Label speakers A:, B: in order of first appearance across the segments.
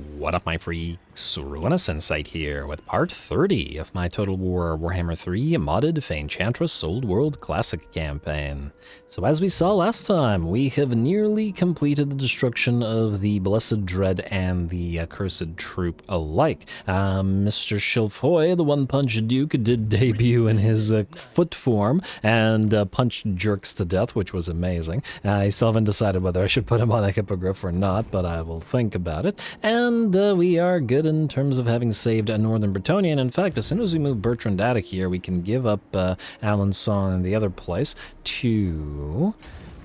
A: What up, my freaks? RuinusInsight here with part 30 of my Total War Warhammer 3 modded Fay Enchantress Old World Classic campaign. So as we saw last time, we have nearly completed the destruction of the Blessed Dread and the Accursed Troop alike. Mr. Chilfoy, the One-Punch Duke, did debut in his foot form and punched jerks to death, which was amazing. I still haven't decided whether I should put him on a hippogriff or not, but I will think about it. And we are good in terms of having saved Northern Bretonnia, and in fact, as soon as we move Bertrand out of here, we can give up Alençon and the other place to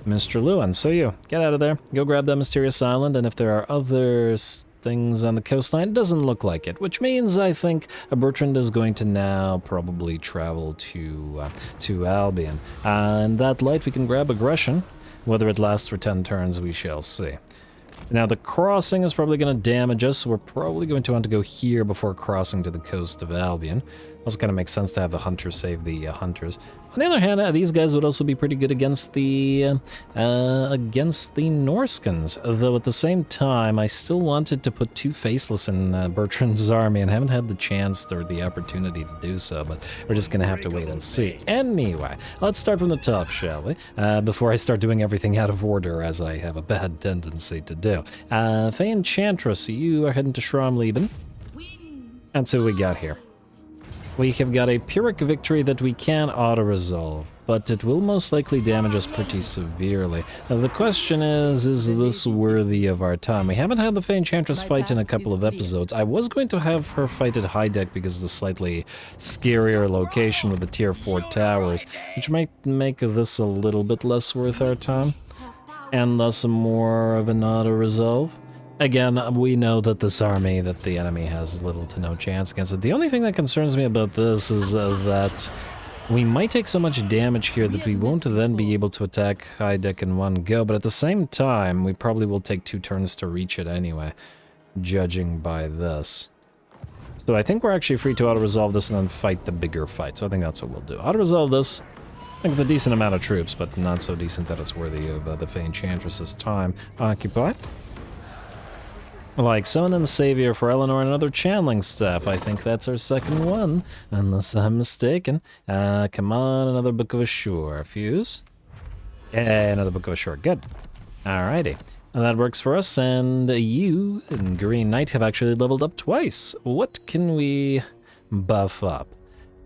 A: Mr. Lewin. So you, get out of there, go grab that mysterious island, and if there are other things on the coastline, it doesn't look like it, which means I think Bertrand is going to now probably travel to Albion. In that light, we can grab aggression. Whether it lasts for 10 turns, we shall see. Now, the crossing is probably going to damage us, so we're probably going to want to go here before crossing to the coast of Albion. Also kind of makes sense to have the hunters save the hunters. On the other hand, these guys would also be pretty good against the Norskins, though at the same time, I still wanted to put two Faceless in Bertrand's army, and haven't had the chance or the opportunity to do so, but we're just going to have to wait and see. Anyway, let's start from the top, shall we? Before I start doing everything out of order, as I have a bad tendency to do. Fay Enchantress, you are heading to Schrammleben. That's who we got here. We have got a Pyrrhic victory that we can auto-resolve, but it will most likely damage us pretty severely. Now, the question is this worthy of our time? We haven't had the Fay Enchantress fight in a couple of episodes. I was going to have her fight at high deck because of the slightly scarier location with the tier 4 towers, which might make this a little bit less worth our time, and thus more of an auto-resolve. Again, we know that this army, that the enemy has little to no chance against it. The only thing that concerns me about this is that we might take so much damage here that we won't then be able to attack high deck in one go, but at the same time, we probably will take 2 turns to reach it anyway, judging by this. So I think we're actually free to auto-resolve this and then fight the bigger fight, so I think that's what we'll do. Auto-resolve this. I think it's a decent amount of troops, but not so decent that it's worthy of the Fay Enchantress's time. Occupy. Like so, and then Savior for Eleanor and another channeling staff. I think that's our second one, unless I'm mistaken. Come on, another Book of Assure. Fuse. Yeah, another Book of Assure. Good. Alrighty. And that works for us, and you and Green Knight have actually leveled up twice. What can we buff up?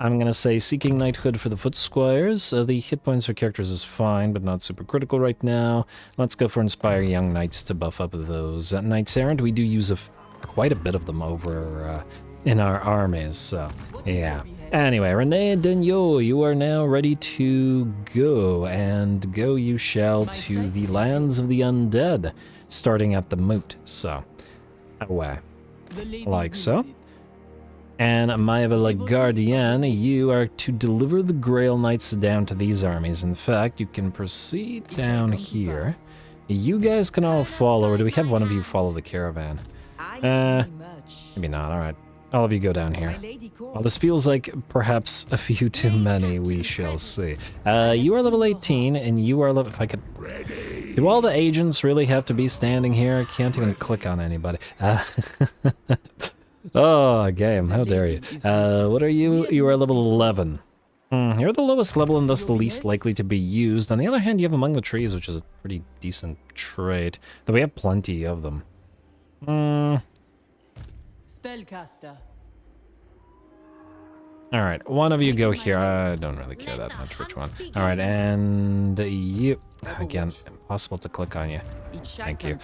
A: I'm gonna say Seeking Knighthood for the Foot Squires. The hit points for characters is fine, but not super critical right now. Let's go for Inspire Young Knights to buff up those. Knights Errant, we do use quite a bit of them over in our armies, so yeah. Anyway, Renee Denyo, you are now ready to go, and go you shall to the lands of the undead, starting at the moot, so away. Like so. And Maeva La Gardienne, you are to deliver the Grail Knights down to these armies. In fact, you can proceed down here. You guys can all follow, or do we have one of you follow the caravan? Maybe not, alright. All of you go down here. Well, this feels like perhaps a few too many, we shall see. You are level 18, and you are level... If I could... Do all the agents really have to be standing here? I can't even click on anybody. Oh, game, how dare you. What are you? You are level 11. You're the lowest level and thus the least likely to be used. On the other hand, you have Among the Trees, which is a pretty decent trait. Though we have plenty of them.
B: Spellcaster.
A: Alright, one of you go here. I don't really care that much which one. Alright, and you... Again, impossible to click on you. Thank you.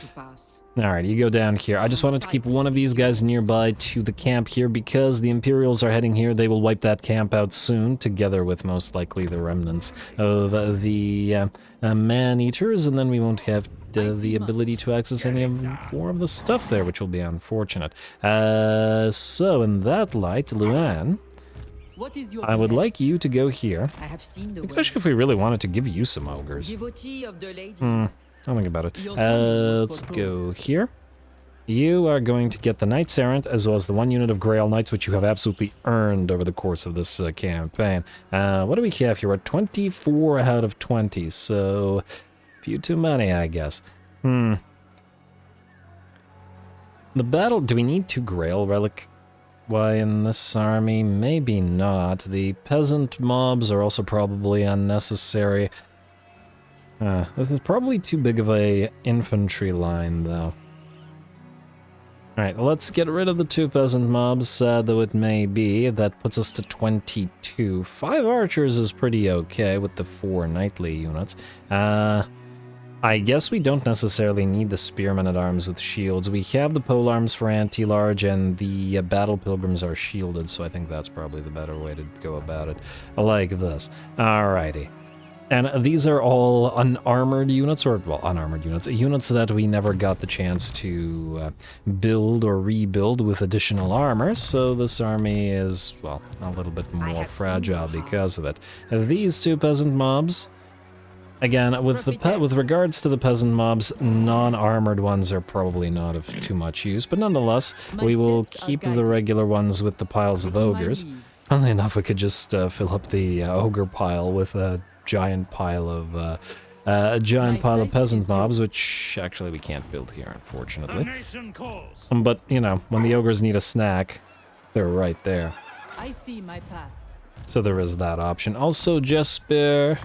A: Alright, you go down here. I just wanted to keep one of these guys nearby to the camp here because the Imperials are heading here. They will wipe that camp out soon, together with most likely the remnants of the man-eaters, and then we won't have the ability to access any more of the stuff there, which will be unfortunate. So, in that light, Luan, I would like you to go here, especially if we really wanted to give you some ogres. I'll think about it. Let's go here. You are going to get the Knights Errant, as well as the 1 unit of Grail Knights, which you have absolutely earned over the course of this campaign. What do we have here? We're 24 out of 20, so... a few too many, I guess. The battle... Do we need 2 Grail Relic? Why in this army? Maybe not. The peasant mobs are also probably unnecessary. This is probably too big of a infantry line, though. Alright, let's get rid of the 2 peasant mobs, sad though it may be. That puts us to 22. 5 archers is pretty okay with the 4 knightly units. I guess we don't necessarily need the spearmen at arms with shields. We have the polearms for anti-large, and the battle pilgrims are shielded, so I think that's probably the better way to go about it. Like this. Alrighty. And these are all unarmored units, or, well, unarmored units, units that we never got the chance to build or rebuild with additional armor, so this army is, well, a little bit more fragile because of it. These 2 peasant mobs, again, with regards to the peasant mobs, non-armored ones are probably not of too much use, but nonetheless, we will keep the regular ones with the piles of ogres. Funnily enough, we could just fill up the ogre pile with a giant pile of peasant mobs, which actually we can't build here, unfortunately. But you know, when the ogres need a snack, they're right there.
B: I see my path.
A: So there is that option. Also, Jesper,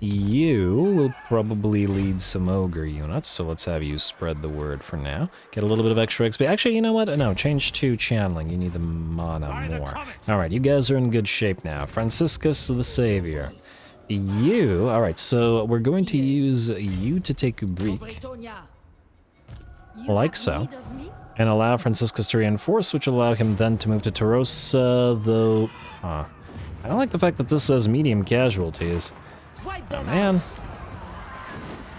A: you will probably lead some ogre units, so let's have you spread the word for now. Get a little bit of extra XP. Actually, you know what? No, change to channeling. You need the mana more. Alright, you guys are in good shape now. Franciscus the Savior. You, alright, so we're going to use you to take Ubrik, like so, and allow Franciscus to reinforce, which will allow him then to move to Tarosa, though, I don't like the fact that this says medium casualties. Oh, man.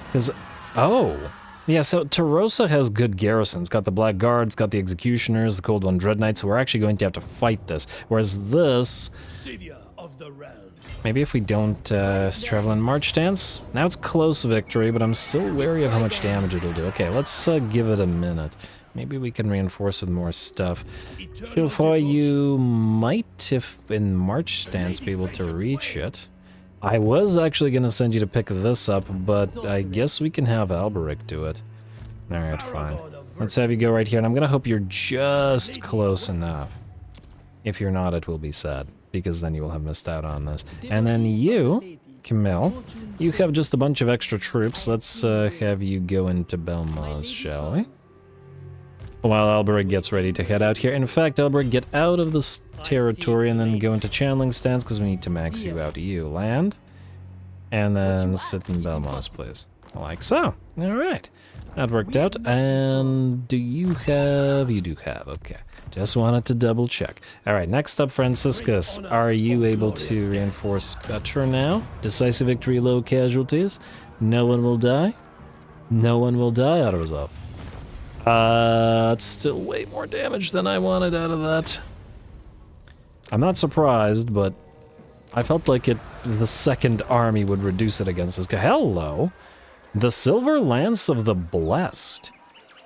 A: Because, oh, yeah, so Tarosa has good garrisons, got the Black Guards, got the Executioners, the Cold One Dread Knights, so we're actually going to have to fight this, whereas this... Maybe if we don't travel in March stance. Now it's close victory, but I'm still wary of how much damage it'll do. Okay, let's give it a minute. Maybe we can reinforce with more stuff. Philfoy, you might, if in March stance, be able to reach it. I was actually going to send you to pick this up, but I guess we can have Alberic do it. Alright, fine. Let's have you go right here, and I'm going to hope you're just close enough. If you're not, it will be sad, because then you will have missed out on this. And then you, Camille, you have just a bunch of extra troops. Let's have you go into Belmaz, shall we? While Alberic gets ready to head out here. In fact, Alberic, get out of this territory and then go into channeling stance, because we need to max you out. You land, and then sit in Belmaz, please. Like so. Alright. That worked out. And do you have... You do have, okay. Just wanted to double check. Alright, next up, Franciscus. Are you able to reinforce better now? Decisive victory, low casualties. No one will die. No one will die out of resolve. It's still way more damage than I wanted out of that. I'm not surprised, but I felt like the second army would reduce it against this guy. Hello! The Silver Lance of the Blessed.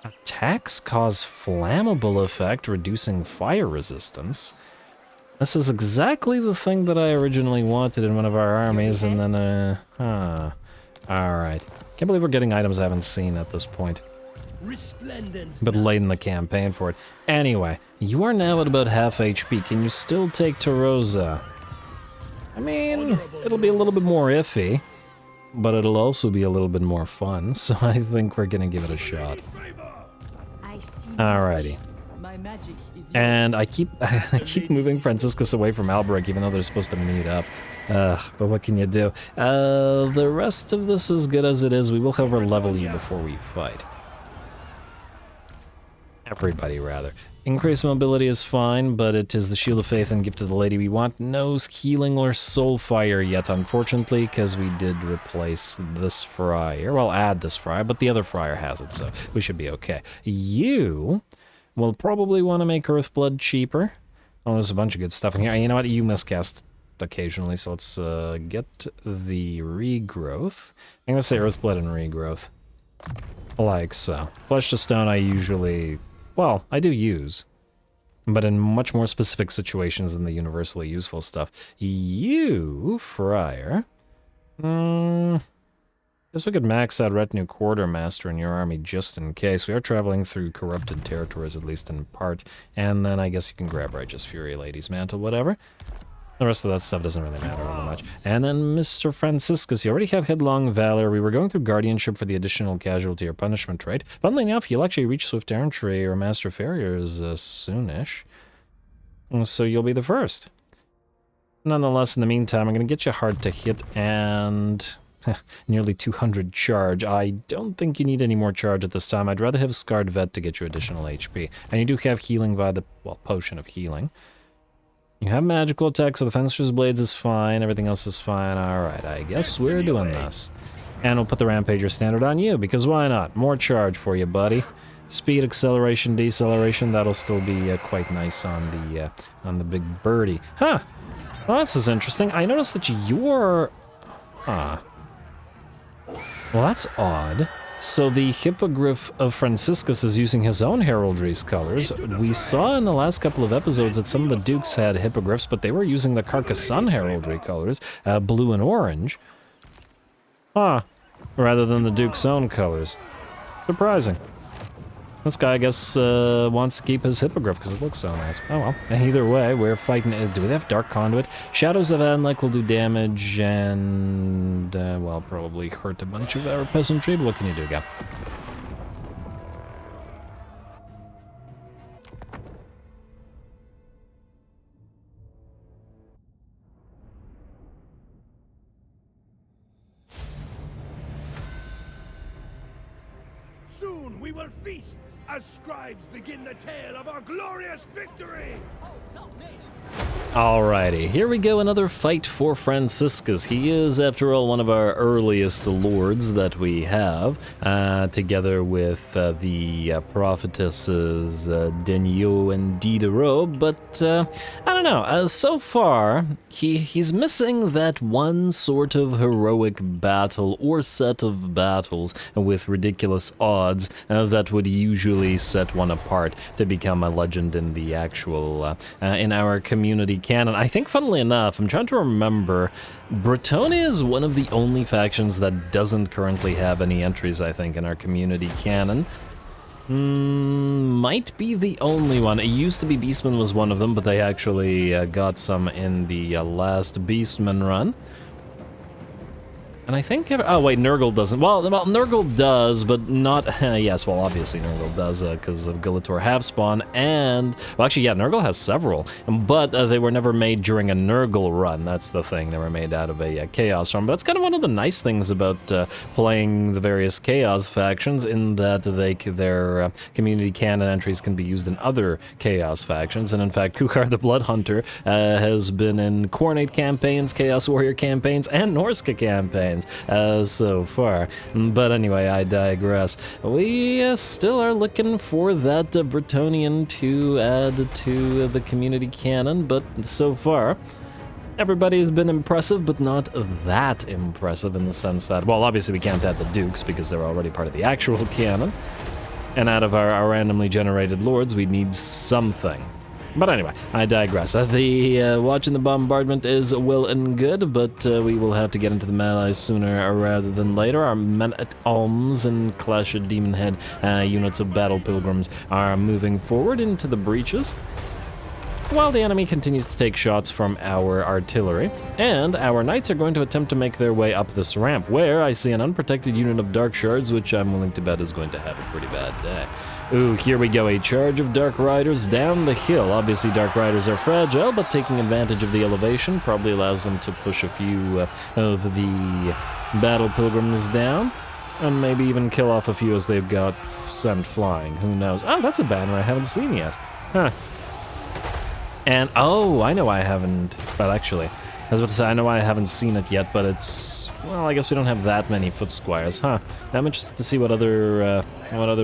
A: Attacks cause flammable effect, reducing fire resistance. This is exactly the thing that I originally wanted in one of our armies, and then, Alright. Can't believe we're getting items I haven't seen at this point. But late in the campaign for it. Anyway, you are now at about half HP. Can you still take Tarosa? I mean, it'll be a little bit more iffy, but it'll also be a little bit more fun, so I think we're gonna give it a shot. Alrighty. And I keep moving Franciscus away from Alberic, even though they're supposed to meet up. But what can you do? The rest of this is good as it is. We will overlevel you before we fight. Everybody, rather. Increased mobility is fine, but it is the Shield of Faith and Gift to the Lady we want. No healing or soul fire yet, unfortunately, because we did replace this friar. Well, add this friar, but the other friar has it, so we should be okay. You will probably want to make Earthblood cheaper. Oh, there's a bunch of good stuff in here. You know what? You miscast occasionally, so let's get the regrowth. I'm going to say Earthblood and regrowth. Like so. Flesh to Stone I usually... Well, I do use, but in much more specific situations than the universally useful stuff. You, Friar. Guess we could max out Retinue Quartermaster in your army just in case. We are traveling through corrupted territories, at least in part. And then I guess you can grab Righteous Fury, Lady's Mantle, whatever. The rest of that stuff doesn't really matter all that much. And then Mr. Franciscus, you already have Headlong Valor. We were going through Guardianship for the additional casualty or punishment trait. Funnily enough, you'll actually reach Swift Errantry or Master Farriers soonish. So you'll be the first. Nonetheless, in the meantime, I'm going to get you hard to hit and... nearly 200 charge. I don't think you need any more charge at this time. I'd rather have Scarred Vet to get you additional HP. And you do have healing via the, well, Potion of Healing. You have magical attack, so the Fencer's Blades is fine. Everything else is fine. Alright, I guess we're doing this. And we'll put the Rampager Standard on you, because why not? More charge for you, buddy. Speed, acceleration, deceleration, that'll still be quite nice on the big birdie. Huh. Well, this is interesting. I noticed that you're... Huh. Well, that's odd. So the Hippogriff of Franciscus is using his own heraldry's colors. We saw in the last couple of episodes that some of the dukes had hippogriffs, but they were using the Carcassonne heraldry colors, blue and orange. Huh. Rather than the duke's own colors. Surprising. This guy, I guess, wants to keep his hippogriff because it looks so nice. Oh well. Either way, we're fighting... Do we have Dark Conduit? Shadows of Anlek will do damage and... well, probably hurt a bunch of our peasantry, but what can you do, guy?
C: Soon we will feast as scribes begin the tale of our glorious victory!
A: Alrighty, here we go, another fight for Franciscus. He is, after all, one of our earliest lords that we have, together with the prophetesses Denio and Diderot, but I don't know, so far, he's missing that one sort of heroic battle or set of battles with ridiculous odds that would usually set one apart to become a legend in the actual, in our community canon. I think, funnily enough, I'm trying to remember, Bretonnia is one of the only factions that doesn't currently have any entries, I think, in our community canon. Might be the only one. It used to be Beastman was one of them, but they actually got some in the last Beastman run. And I think... oh, wait, Nurgle doesn't. Well, Nurgle does, but not... yes, well, obviously Nurgle does, because of Gulator Halfspawn, and... Well, actually, yeah, Nurgle has several, but they were never made during a Nurgle run. That's the thing. They were made out of a Chaos run. But that's kind of one of the nice things about playing the various Chaos factions, in that their community canon entries can be used in other Chaos factions. And in fact, Kukar the Blood Hunter has been in Khornate campaigns, Chaos Warrior campaigns, and Norska campaigns. So far. But anyway, I digress. We still are looking for that Bretonnian to add to the community canon, but so far, everybody's been impressive, but not that impressive in the sense that, well, obviously we can't add the dukes because they're already part of the actual canon, and out of our randomly generated lords, we need something. But anyway, I digress. The watching the bombardment is well and good, but we will have to get into the melee sooner rather than later. Our men-at-arms and Clash of Demon Head units of battle pilgrims are moving forward into the breaches, while the enemy continues to take shots from our artillery, and our knights are going to attempt to make their way up this ramp, where I see an unprotected unit of Dark Shards, which I'm willing to bet is going to have a pretty bad day. Ooh, here we go, a charge of Dark Riders down the hill. Obviously, Dark Riders are fragile, but taking advantage of the elevation probably allows them to push a few of the battle pilgrims down, and maybe even kill off a few as they've got sent flying. Who knows? Oh, that's a banner I haven't seen yet. Huh. And, oh, I know I haven't, well, actually, I was about to say, I know I haven't seen it yet, but it's, well, I guess we don't have that many Foot Squires, huh? I'm interested to see what other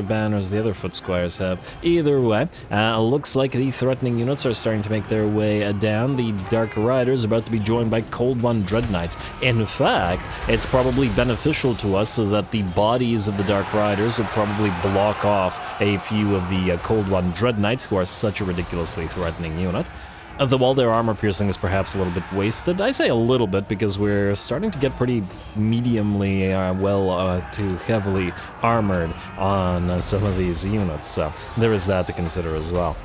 A: banners the other Foot Squires have. Either way, looks like the threatening units are starting to make their way down. The Dark Riders are about to be joined by Cold One Dread Knights. In fact, it's probably beneficial to us so that the bodies of the Dark Riders will probably block off a few of the Cold One Dread Knights, who are such a ridiculously threatening unit. While their armor piercing is perhaps a little bit wasted, I say a little bit because we're starting to get pretty mediumly to heavily armored on some of these units, so there is that to consider as well.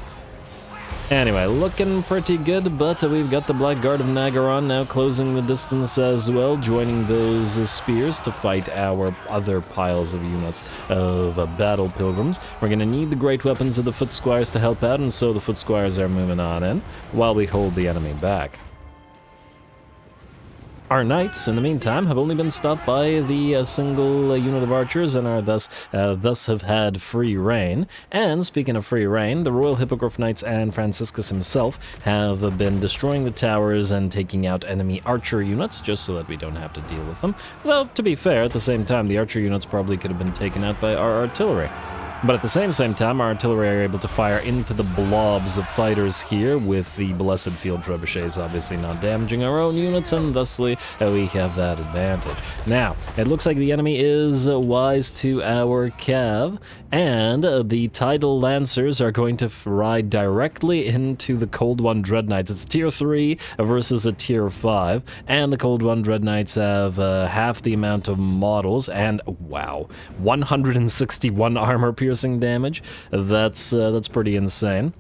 A: Anyway, looking pretty good, but we've got the Black Guard of Nagaron now closing the distance as well, joining those spears to fight our other piles of units of battle pilgrims. We're going to need the great weapons of the foot squires to help out, and so the foot squires are moving on in while we hold the enemy back. Our knights, in the meantime, have only been stopped by the single unit of archers and are thus have had free reign. And speaking of free reign, the Royal Hippogriff Knights and Franciscus himself have been destroying the towers and taking out enemy archer units, just so that we don't have to deal with them. Though, to be fair, at the same time, the archer units probably could have been taken out by our artillery. But at the same time, our artillery are able to fire into the blobs of fighters here, with the Blessed Field Trebuchets obviously not damaging our own units, and thusly we have that advantage. Now, it looks like the enemy is wise to our cav, and the Tidal Lancers are going to ride directly into the Cold One Dread Knights. It's tier 3 versus a tier 5, and the Cold One Dread Knights have half the amount of models, and wow, 161 armor piercing damage. That's pretty insane.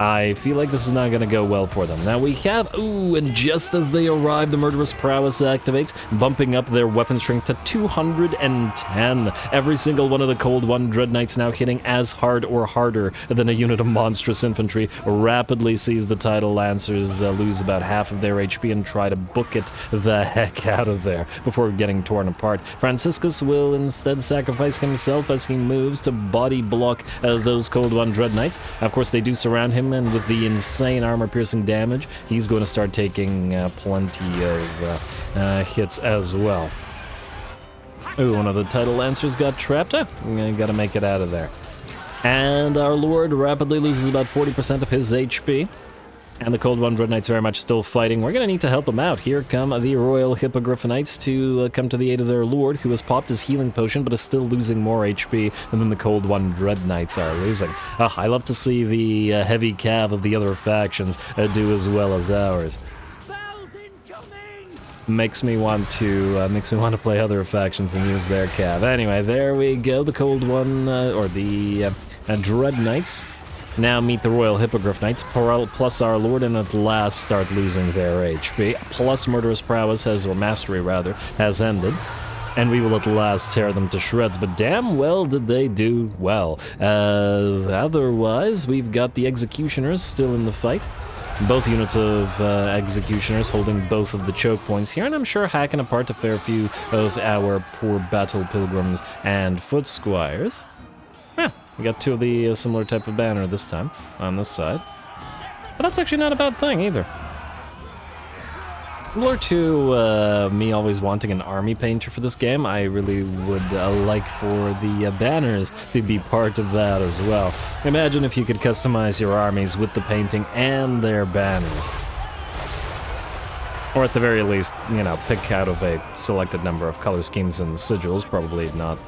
A: I feel like this is not going to go well for them. Now we have, and just as they arrive, the Murderous Prowess activates, bumping up their weapon strength to 210. Every single one of the Cold One Dread Knights now hitting as hard or harder than a unit of monstrous infantry, rapidly sees the Tidal Lancers lose about half of their HP and try to book it the heck out of there before getting torn apart. Franciscus will instead sacrifice himself as he moves to body block those Cold One Dread Knights. Of course, they do surround him, and with the insane armor-piercing damage, he's going to start taking plenty of hits as well. One of the Tidal Lancers got trapped. Gotta make it out of there. And our Lord rapidly loses about 40% of his HP. And the Cold One Dread Knights very much still fighting. We're going to need to help them out. Here come the Royal Hippogriff Knights to come to the aid of their lord, who has popped his healing potion, but is still losing more HP than the Cold One Dread Knights are losing. I love to see the heavy cav of the other factions do as well as ours. Makes me want to play other factions and use their cav. Anyway, there we go. The Cold One, the Dread Knights now meet the Royal Hippogriff Knights, plus our Lord, and at last start losing their HP. Plus Murderous Prowess or Mastery rather, has ended. And we will at last tear them to shreds, but damn well did they do well. Otherwise, we've got the Executioners still in the fight. Both units of Executioners holding both of the choke points here, and I'm sure hacking apart a fair few of our poor battle pilgrims and foot squires. We got two of the similar type of banner this time, on this side. But that's actually not a bad thing, either. Similar to me always wanting an army painter for this game, I really would like for the banners to be part of that as well. Imagine if you could customize your armies with the painting and their banners. Or at the very least, pick out of a selected number of color schemes and sigils, probably not...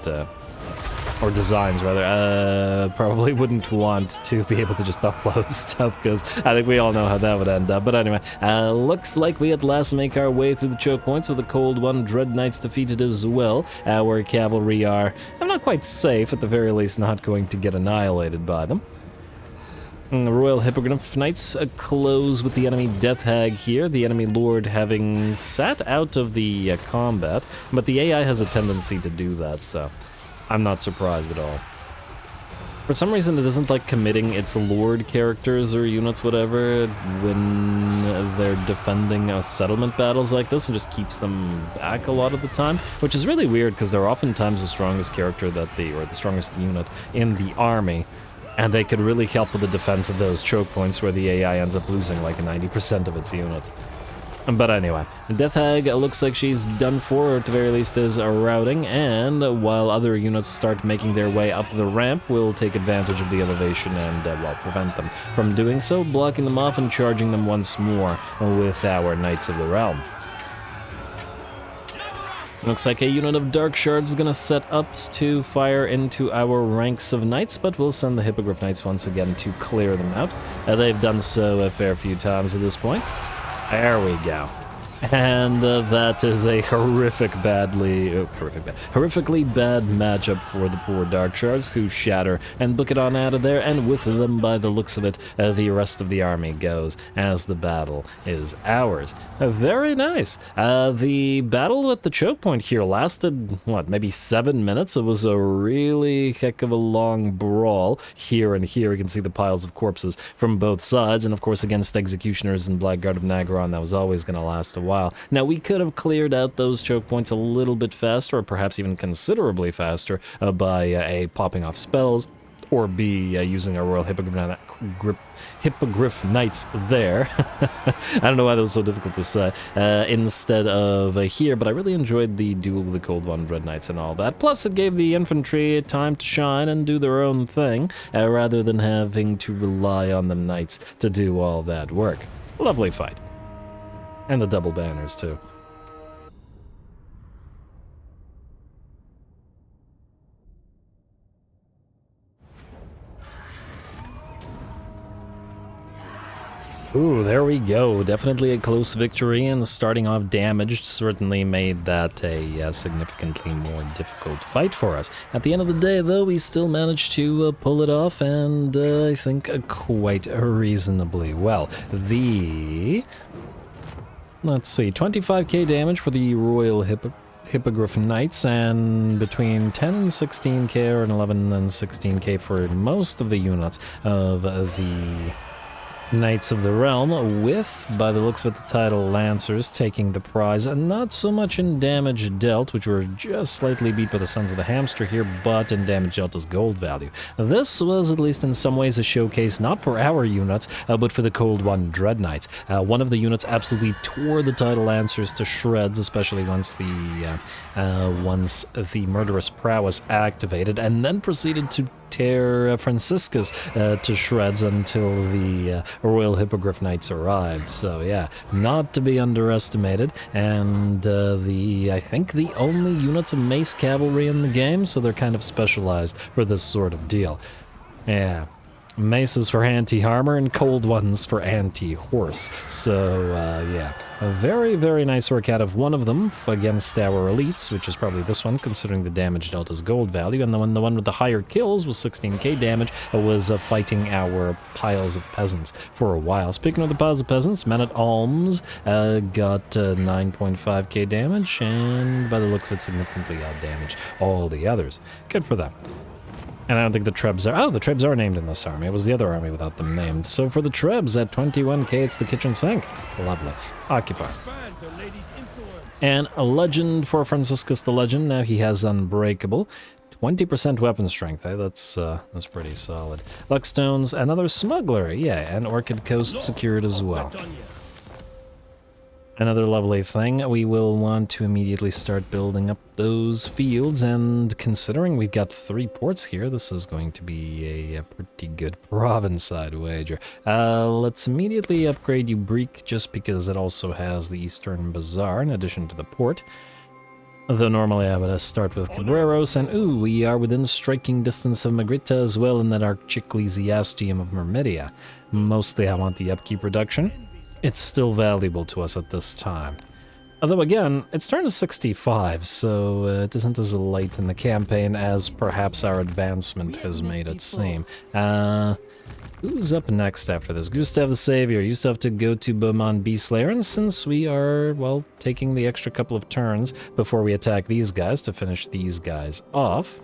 A: or designs, rather. Probably wouldn't want to be able to just upload stuff, because I think we all know how that would end up. But anyway, looks like we at last make our way through the choke points with the Cold One Dread Knights defeated as well. Our cavalry are, I'm not quite safe, at the very least not going to get annihilated by them. And the Royal Hippogriff Knights close with the enemy Death Hag here, the enemy Lord having sat out of the combat, but the AI has a tendency to do that, so I'm not surprised at all. For some reason, it doesn't like committing its Lord characters or units, whatever, when they're defending settlement battles like this, and just keeps them back a lot of the time, which is really weird because they're oftentimes the strongest character or the strongest unit in the army, and they could really help with the defense of those choke points where the AI ends up losing like 90% of its units. But anyway, Death Hag looks like she's done for, or at the very least is routing, and while other units start making their way up the ramp, we'll take advantage of the elevation and, prevent them from doing so, blocking them off and charging them once more with our Knights of the Realm. Looks like a unit of Dark Shards is going to set up to fire into our ranks of Knights, but we'll send the Hippogriff Knights once again to clear them out. They've done so a fair few times at this point. There we go. And that is a horrifically bad matchup for the poor Dark Shards, who shatter and book it on out of there, and with them, by the looks of it, the rest of the army goes, as the battle is ours. Very nice. The battle at the choke point here lasted, what, maybe 7 minutes? It was a really heck of a long brawl. Here and here, you can see the piles of corpses from both sides, and of course against Executioners and Blackguard of Nagaron, that was always going to last a while. Now, we could have cleared out those choke points a little bit faster, or perhaps even considerably faster, by A, popping off spells, or B, using our Royal Hippogriff Knights there. I don't know why that was so difficult to say, instead of here, but I really enjoyed the duel with the Cold One Dread Knights and all that. Plus, it gave the infantry time to shine and do their own thing, rather than having to rely on the Knights to do all that work. Lovely fight. And the double banners, too. Ooh, there we go. Definitely a close victory, and starting off damaged certainly made that a significantly more difficult fight for us. At the end of the day, though, we still managed to pull it off, and I think quite reasonably well. Let's see, 25k damage for the Royal Hippogriff Knights, and between 10 and 16k, or 11 and 16k for most of the units of the Knights of the Realm, with, by the looks of it, the title Lancers taking the prize, and not so much in damage dealt, which were just slightly beat by the Sons of the Hamster here, but in damage dealt as gold value. This was, at least in some ways, a showcase not for our units, but for the Cold One Dread Knights. One of the units absolutely tore the title Lancers to shreds, especially once the Murderous Prowess activated, and then proceeded to tear Franciscus to shreds until the Royal Hippogriff Knights arrived. So yeah, not to be underestimated, and I think the only units of Mace Cavalry in the game, so they're kind of specialized for this sort of deal. Yeah. Maces for anti-armor and Cold Ones for anti-horse. So, yeah. A very, very nice work out of one of them against our elites, which is probably this one, considering the damage dealt as gold value. And the one with the higher kills was 16k damage, was fighting our piles of peasants for a while. Speaking of the piles of peasants, Men-at-Arms got 9.5k damage, and by the looks of it, significantly outdamaged all the others. Good for them. And I don't think the Trebs are... Oh, the Trebs are named in this army. It was the other army without them named. So for the Trebs, at 21k, it's the kitchen sink. Lovely. Occupy. And a legend for Franciscus the Legend. Now he has Unbreakable. 20% weapon strength, eh? That's pretty solid. Luckstones, another Smuggler. Yeah, and Orchid Coast secured as well. Another lovely thing, we will want to immediately start building up those fields, and considering we've got 3 ports here, this is going to be a pretty good province, I'd wager. Let's immediately upgrade Ubrique, just because it also has the Eastern Bazaar in addition to the port. Though normally I would start with Cabreros, and ooh, we are within striking distance of Magritta as well in that Archiclesiastium of Myrmidia. Mostly I want the upkeep reduction. It's still valuable to us at this time. Although again, it's turned to 65, so it isn't as late in the campaign as perhaps our advancement has made it seem. Who's up next after this? Gustav the Savior. You still have to go to Bowmen Beastslayer, and since we are, well, taking the extra couple of turns before we attack these guys to finish these guys off,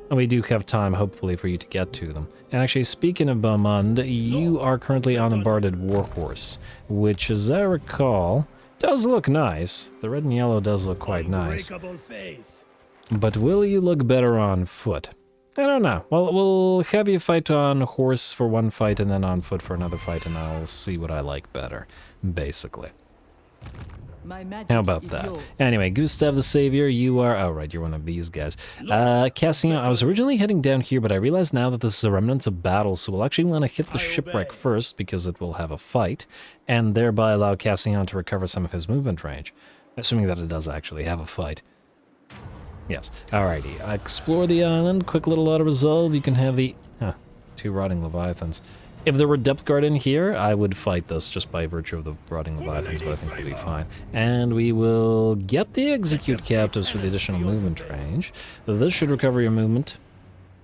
A: we do have time, hopefully, for you to get to them. And actually, speaking of Bowmen, you are currently on a Barded Warhorse, which, as I recall, does look nice. The red and yellow does look quite nice. But will you look better on foot? I don't know. Well, we'll have you fight on horse for one fight and then on foot for another fight, and I'll see what I like better, basically. How about that? Yours. Anyway, Gustav the Savior, you are... Oh, right, you're one of these guys. Cassien, I was originally heading down here, but I realize now that this is a remnants of battle, so we'll actually want to hit the shipwreck first, because it will have a fight, and thereby allow Cassien to recover some of his movement range. Assuming that it does actually have a fight. Yes. Alrighty. Explore the island. Quick little auto-resolve. You can have the... Huh. 2 rotting leviathans. If there were depth guard in here, I would fight this just by virtue of the rotting leviathans, but I think we'll be fine. And we will get the execute captives for the additional movement range. This should recover your movement.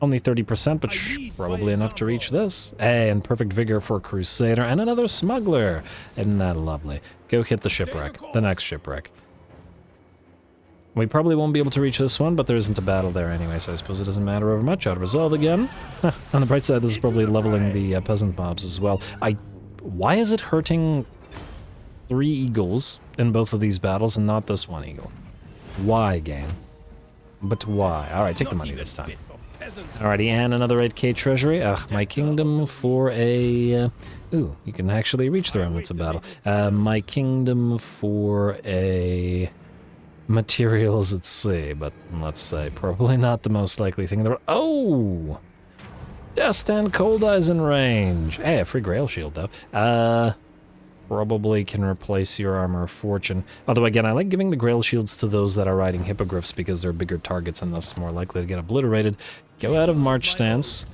A: Only 30%, but probably enough to reach this. Hey, and perfect vigor for Crusader and another smuggler. Isn't that lovely? Go hit the shipwreck. The next shipwreck. We probably won't be able to reach this one, but there isn't a battle there anyway, so I suppose it doesn't matter over much. Out-resolve again. On the bright side, this is probably leveling the peasant mobs as well. Why is it hurting 3 eagles in both of these battles and not this one eagle? Why, game? But why? Alright, take the money this time. Alrighty, and another 8k treasury. My kingdom for a... ooh, you can actually reach the remnants of battle. My kingdom for a... materials at sea, but let's say probably not the most likely thing in the world. Oh! Destin Cold Eyes in range. Hey, a free Grail shield, though. Probably can replace your Armor of Fortune. Although, again, I like giving the Grail shields to those that are riding hippogriffs because they're bigger targets and thus more likely to get obliterated. Go out of March stance.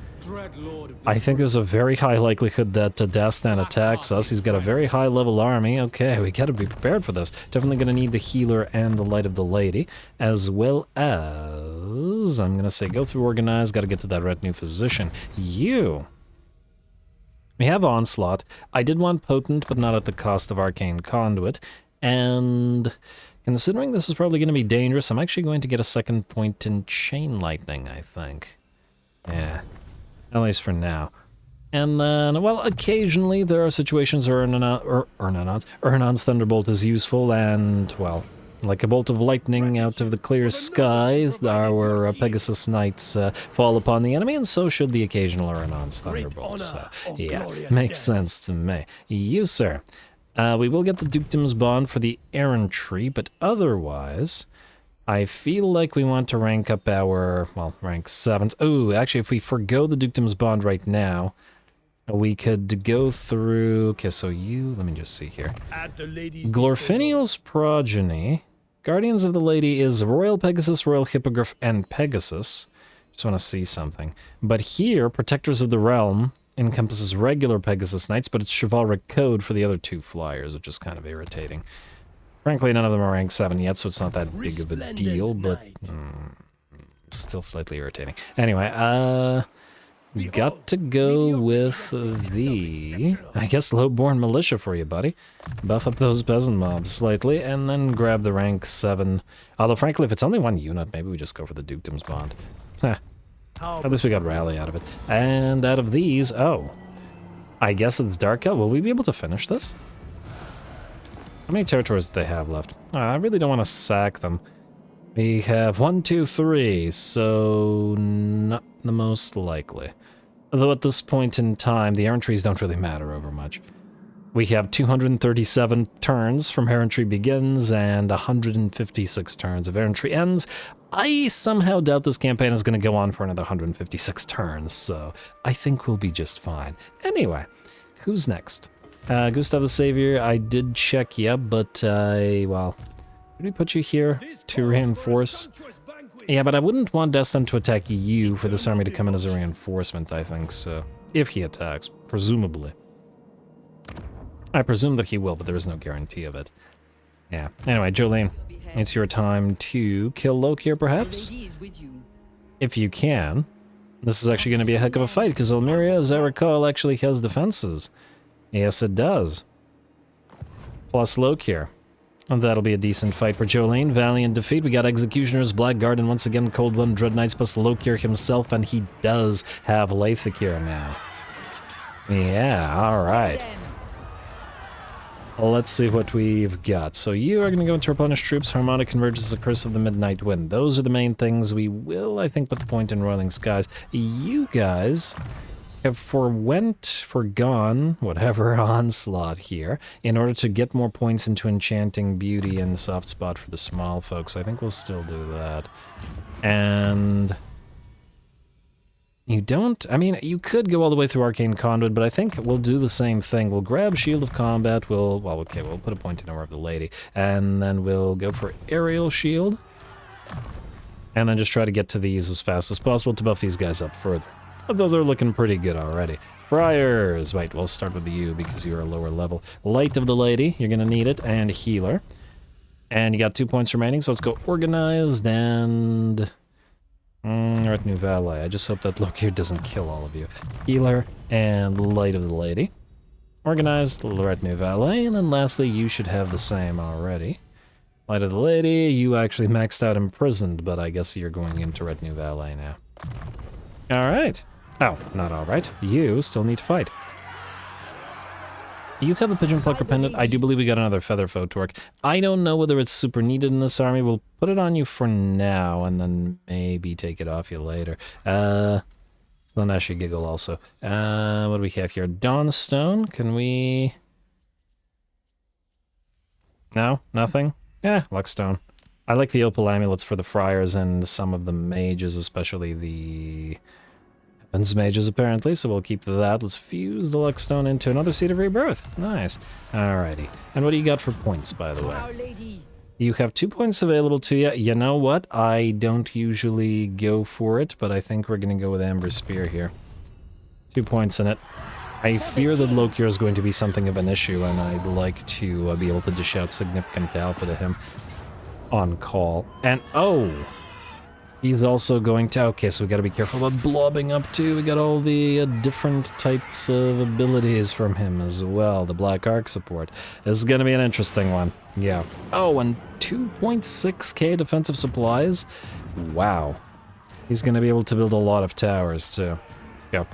A: I think there's a very high likelihood that Dastan attacks us. He's got a very high level army. Okay, we gotta be prepared for this. Definitely gonna need the healer and the Light of the Lady, as well as... I'm gonna say go through Organize, gotta get to that retinue physician. You! We have Onslaught. I did want Potent, but not at the cost of Arcane Conduit. And considering this is probably gonna be dangerous, I'm actually going to get a second point in Chain Lightning, I think. Yeah. At least for now. And then, well, occasionally there are situations where Urnanon's Thunderbolt is useful, and, well, like a bolt of lightning out of the clear skies, our Pegasus Knights fall upon the enemy, and so should the occasional Urnanon's Thunderbolt. So, yeah, makes sense to me. You, sir. We will get the Dukedom's Bond for the Errantry, but otherwise... I feel like we want to rank up our, well, rank 7s. Oh, actually, if we forgo the Dukedom's Bond right now, we could go through... Okay, so you... Let me just see here. Glorfiniel's Progeny. Guardians of the Lady is Royal Pegasus, Royal Hippogriff, and Pegasus. Just want to see something. But here, Protectors of the Realm encompasses regular Pegasus Knights, but it's chivalric code for the other 2 flyers, which is kind of irritating. Frankly, none of them are rank 7 yet, so it's not that big of a deal, but still slightly irritating. Anyway, we got to go with the, I guess, Lowborn Militia for you, buddy. Buff up those peasant mobs slightly, and then grab the rank 7. Although, frankly, if it's only 1 unit, maybe we just go for the Dukedom's Bond. Heh. At least we got Rally out of it. And out of these, oh, I guess it's Dark Elf. Will we be able to finish this? How many territories do they have left? I really don't want to sack them. We have 1, 2, 3, so not the most likely. Although at this point in time, the errantries don't really matter over much. We have 237 turns from errantry begins and 156 turns of errantry ends. I somehow doubt this campaign is going to go on for another 156 turns, so I think we'll be just fine. Anyway, who's next? Gustav the Savior, I did check, yeah, but, well, did we put you here to reinforce? Yeah, but I wouldn't want Destin to attack you for this army to come in as a reinforcement, I think, so. If he attacks, presumably. I presume that he will, but there is no guarantee of it. Yeah. Anyway, Jolene, it's your time to kill Lokir, perhaps? If you can. This is actually going to be a heck of a fight, because Almeria, as I recall, actually has defenses. Yes, it does. Plus Lokir. And that'll be a decent fight for Jolene. Valiant defeat. We got Executioners, Blackguard, and once again Cold One Dread Knights plus Lokir himself, and he does have Lathakir now. Yeah, alright. Well, let's see what we've got. So you are going to go into Replenish Troops, Harmonic Convergence, the Curse of the Midnight Wind. Those are the main things. We will, I think, put the point in Roiling Skies. You guys have forgone whatever onslaught here in order to get more points into Enchanting Beauty and Soft Spot for the small folks. I think we'll still do that. And you don't, I mean, you could go all the way through Arcane Conduit, but I think we'll do the same thing. We'll grab Shield of Combat, we'll put a point in Hour of the Lady, and then we'll go for Aerial Shield. And then just try to get to these as fast as possible to buff these guys up further. Although they're looking pretty good already. Friars! Wait, we'll start with you because you're a lower level. Light of the Lady, you're gonna need it, and Healer. And you got 2 points remaining, so let's go Organized and... Retinue Valet. I just hope that Lokir doesn't kill all of you. Healer and Light of the Lady. Organized, Retinue Valet, and then lastly, you should have the same already. Light of the Lady, you actually maxed out Imprisoned, but I guess you're going into Retinue Valet now. Alright. Oh, not alright. You still need to fight. You have the Pigeon Plucker Pendant. I do believe we got another Feather Foe Torque. I don't know whether it's super needed in this army. We'll put it on you for now, and then maybe take it off you later. Slaneshi Giggle also. What do we have here? Dawnstone, can we... No? Nothing? Yeah, Luckstone. I like the Opal Amulets for the Friars and some of the Mages, especially the... Weapons Mages, apparently, so we'll keep that. Let's fuse the Luckstone into another Seed of Rebirth. Nice. Alrighty. And what do you got for points, by the way? You have 2 points available to you. You know what? I don't usually go for it, but I think we're going to go with Amber Spear here. 2 points in it. I fear that Lokir is going to be something of an issue, and I'd like to be able to dish out significant alpha to him on call. And, oh! He's also going to... Okay, so we gotta be careful about blobbing up too. We got all the different types of abilities from him as well. The Black Arc support. This is gonna be an interesting one. Yeah. Oh, and 2.6k defensive supplies? Wow. He's gonna be able to build a lot of towers too. Go.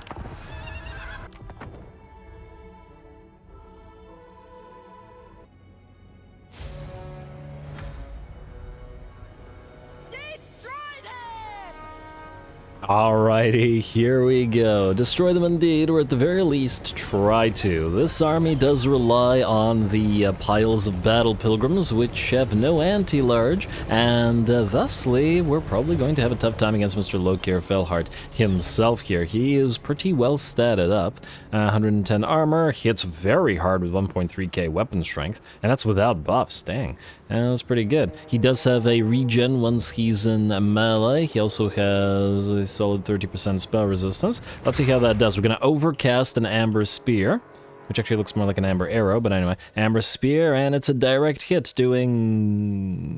A: Alrighty, here we go. Destroy them indeed, or at the very least, try to. This army does rely on the piles of battle pilgrims, which have no anti-large, and thusly, we're probably going to have a tough time against Mr. Lokir Felhart himself here. He is pretty well statted up. 110 armor, hits very hard with 1.3k weapon strength, and that's without buffs, dang. That's pretty good. He does have a regen once he's in melee. He also has a solid 30% spell resistance. Let's see how that does. We're going to overcast an Amber Spear, which actually looks more like an Amber Arrow, but anyway. Amber Spear, and it's a direct hit, doing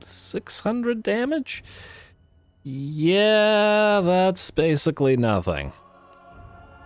A: 600 damage? Yeah, that's basically nothing.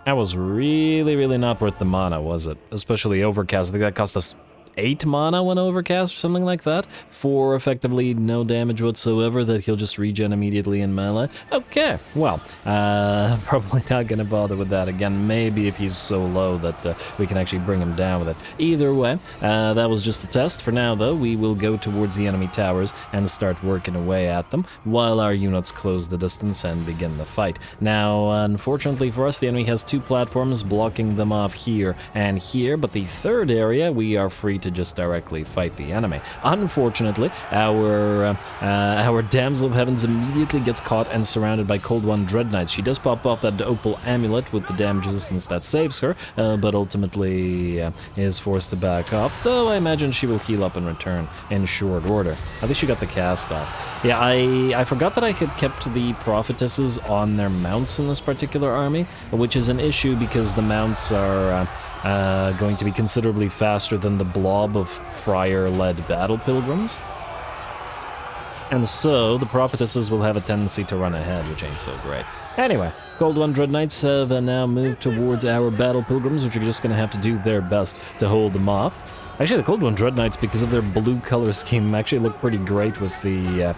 A: That was really, really not worth the mana, was it? Especially overcast. I think that cost us 8 mana when overcast or something like that, for effectively no damage whatsoever that he'll just regen immediately in melee. Okay, well, probably not gonna bother with that again. Maybe if he's so low that we can actually bring him down with it. Either way, that was just a test. For now, though, we will go towards the enemy towers and start working away at them while our units close the distance and begin the fight. Now, unfortunately for us, the enemy has 2 platforms blocking them off here and here, but the third area we are free to just directly fight the enemy. Unfortunately, our Damsel of Heavens immediately gets caught and surrounded by Cold One Dread Knights. She does pop off that Opal Amulet with the damage resistance that saves her, but ultimately is forced to back off, though I imagine she will heal up and return in short order. At least she got the cast off. Yeah, I forgot that I had kept the Prophetesses on their mounts in this particular army, which is an issue because the mounts are going to be considerably faster than the blob of Friar-led battle pilgrims. And so, the Prophetesses will have a tendency to run ahead, which ain't so great. Anyway, Cold One Dread Knights have now moved towards our battle pilgrims, which are just going to have to do their best to hold them off. Actually, the Cold One Dread Knights, because of their blue color scheme, actually look pretty great with the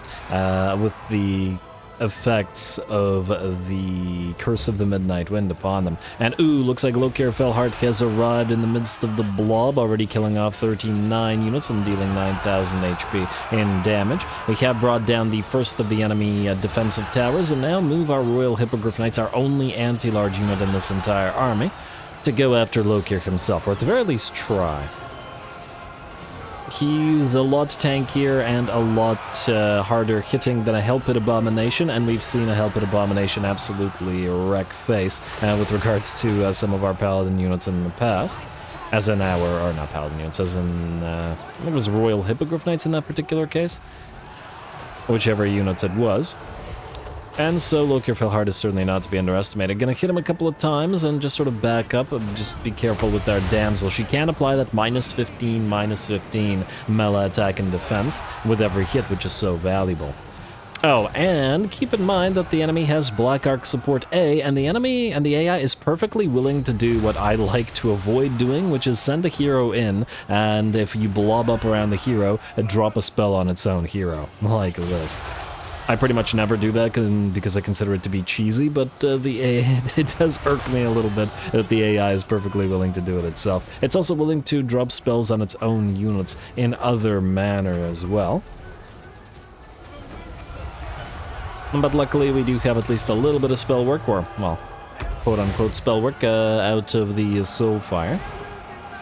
A: effects of the Curse of the Midnight Wind upon them. And ooh, looks like Lokir Felhart has arrived in the midst of the blob, already killing off 39 units and dealing 9,000 HP in damage. We have brought down the first of the enemy defensive towers, and now move our Royal Hippogriff Knights, our only anti-large unit in this entire army, to go after Lokir himself, or at the very least try. He's a lot tankier and a lot harder hitting than a Hellpit Abomination, and we've seen a Hellpit Abomination absolutely wreck face with regards to some of our Paladin units in the past. As in our, or not Paladin units, as in, I think it was Royal Hippogriff Knights in that particular case. whichever units it was. And so Lokir Felhard is certainly not to be underestimated. Gonna hit him a couple of times and just sort of back up. Just be careful with our damsel. She can apply that -15 melee attack and defense with every hit, which is so valuable. Oh, and keep in mind that the enemy has Black Arc support A, and the enemy and the AI is perfectly willing to do what I like to avoid doing, which is send a hero in, and if you blob up around the hero, drop a spell on its own hero, like this. I pretty much never do that because I consider it to be cheesy, but the AI, it does irk me a little bit that the AI is perfectly willing to do it itself. It's also willing to drop spells on its own units in other manner as well. But luckily we do have at least a little bit of spell work, or, well, quote-unquote spell work out of the Soulfire.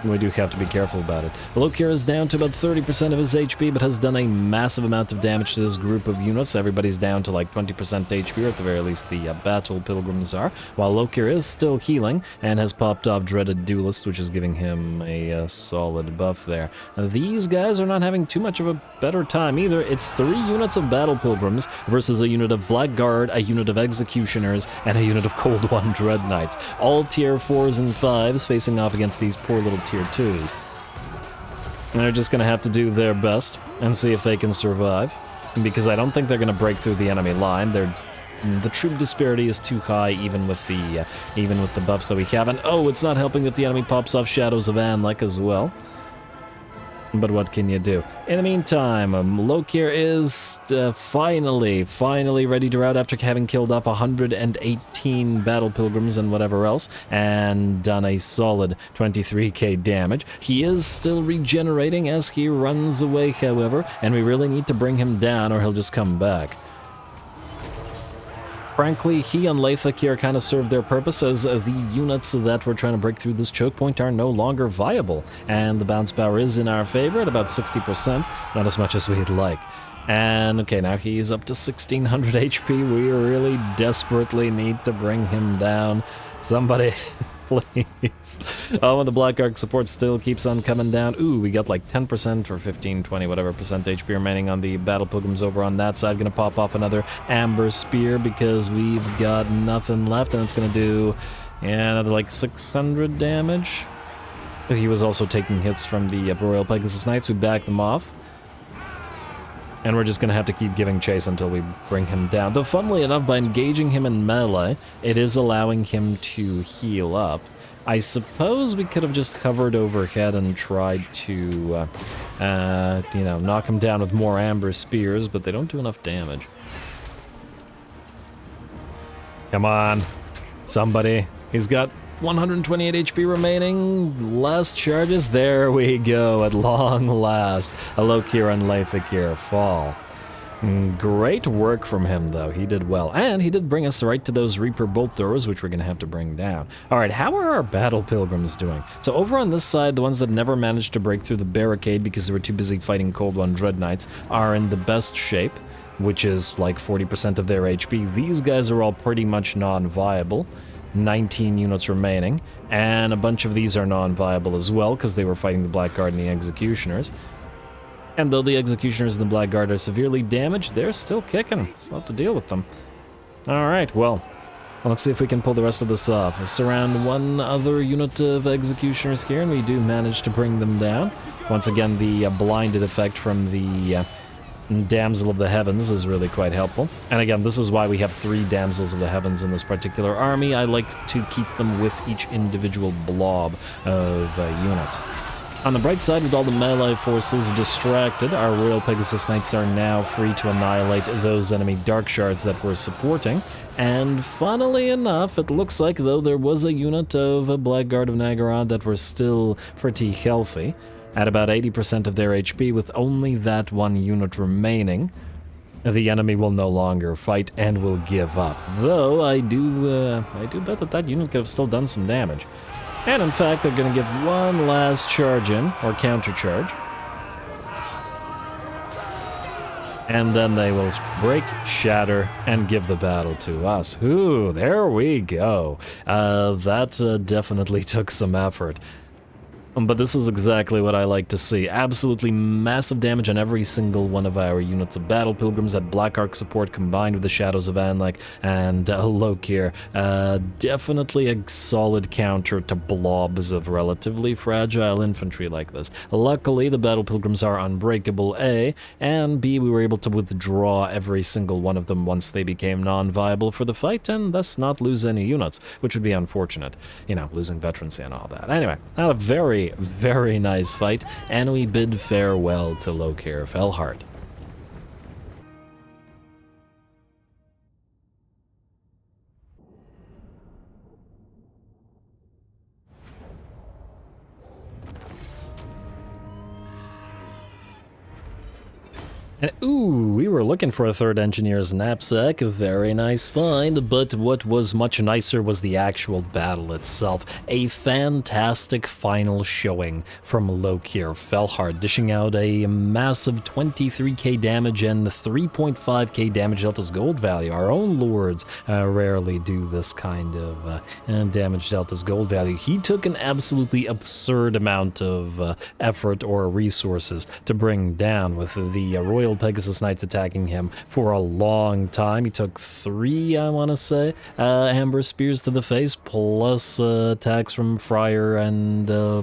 A: We do have to be careful about it. Lokir is down to about 30% of his HP, but has done a massive amount of damage to this group of units. Everybody's down to like 20% HP, or at the very least the Battle Pilgrims are, while Lokir is still healing and has popped off Dreaded Duelist, which is giving him a solid buff there. Now, these guys are not having too much of a better time either. It's 3 units of Battle Pilgrims versus a unit of Blackguard, a unit of Executioners, and a unit of Cold One Dread Knights. All tier 4s and 5s facing off against these poor little tier 2s. And they're just gonna have to do their best and see if they can survive, because I don't think they're gonna break through the enemy line. The troop disparity is too high, even with the buffs that we have. And oh, it's not helping that the enemy pops off Shadows of Anlek as well. But what can you do? In the meantime, Lokir is finally ready to rout after having killed off 118 Battle Pilgrims and whatever else, and done a solid 23k damage. He is still regenerating as he runs away, however, and we really need to bring him down or he'll just come back. Frankly, he and Leithakir kind of serve their purpose, as the units that were trying to break through this choke point are no longer viable, and the bounce power is in our favor at about 60%, not as much as we'd like. And okay, now he's up to 1600 HP. We really desperately need to bring him down. Somebody, please. Oh, and the Black Arc support still keeps on coming down. Ooh, we got like 10% or 15, 20, whatever percent HP remaining on the Battle Pilgrims over on that side. Gonna pop off another Amber Spear because we've got nothing left, and it's gonna do, yeah, another like 600 damage. He was also taking hits from the Royal Pegasus Knights, who backed them off. And we're just gonna have to keep giving chase until we bring him down. Though, funnily enough, by engaging him in melee, it is allowing him to heal up. I suppose we could have just hovered overhead and tried to, you know, knock him down with more Amber Spears, but they don't do enough damage. Come on, somebody. He's got 128 HP remaining. Last charges. There we go. At long last, a Lokir and Leithakir fall. Great work from him, though. He did well. And he did bring us right to those Reaper Bolt Throwers, which we're going to have to bring down. Alright, how are our Battle Pilgrims doing? So over on this side, the ones that never managed to break through the barricade because they were too busy fighting Cold One Dread Knights are in the best shape, which is like 40% of their HP. These guys are all pretty much non-viable. 19 units remaining, and a bunch of these are non-viable as well because they were fighting the Blackguard and the Executioners. And though the Executioners and the Blackguard are severely damaged, they're still kicking. Still have to deal with them. Alright, well, let's see if we can pull the rest of this off. Surround one other unit of Executioners here, and we do manage to bring them down. Once again, the blinded effect from the Damsel of the Heavens is really quite helpful. And again, this is why we have 3 Damsels of the Heavens in this particular army. I like to keep them with each individual blob of units. On the bright side, with all the melee forces distracted, our Royal Pegasus Knights are now free to annihilate those enemy Dark Shards that we're supporting. And funnily enough, it looks like, though, there was a unit of a Blackguard of Naggarad that were still pretty healthy, at about 80% of their HP, with only that one unit remaining. The enemy will no longer fight and will give up. Though I do bet that that unit could have still done some damage. And in fact, they're going to give one last charge in, or counter charge. And then they will break, shatter, and give the battle to us. Ooh, there we go. That definitely took some effort. But this is exactly what I like to see. Absolutely massive damage on every single one of our units of Battle Pilgrims. That Black Arc support combined with the Shadows of Anlek and Lokir. Definitely a solid counter to blobs of relatively fragile infantry like this. Luckily, the Battle Pilgrims are unbreakable, A, and B, we were able to withdraw every single one of them once they became non-viable for the fight, and thus not lose any units, which would be unfortunate. You know, losing veterancy and all that. Anyway, not a very nice fight, and we bid farewell to Lokir Felhart. And, ooh, we were looking for a third engineer's knapsack, a very nice find, but what was much nicer was the actual battle itself. A fantastic final showing from Lokir Felhart, dishing out a massive 23k damage and 3.5k damage delta's gold value. Our own lords rarely do this kind of damage delta's gold value. He took an absolutely absurd amount of effort or resources to bring down with the Royal Pegasus Knights attacking him for a long time. He took 3, I want to say, Amber Spears to the face, plus attacks from Friar and a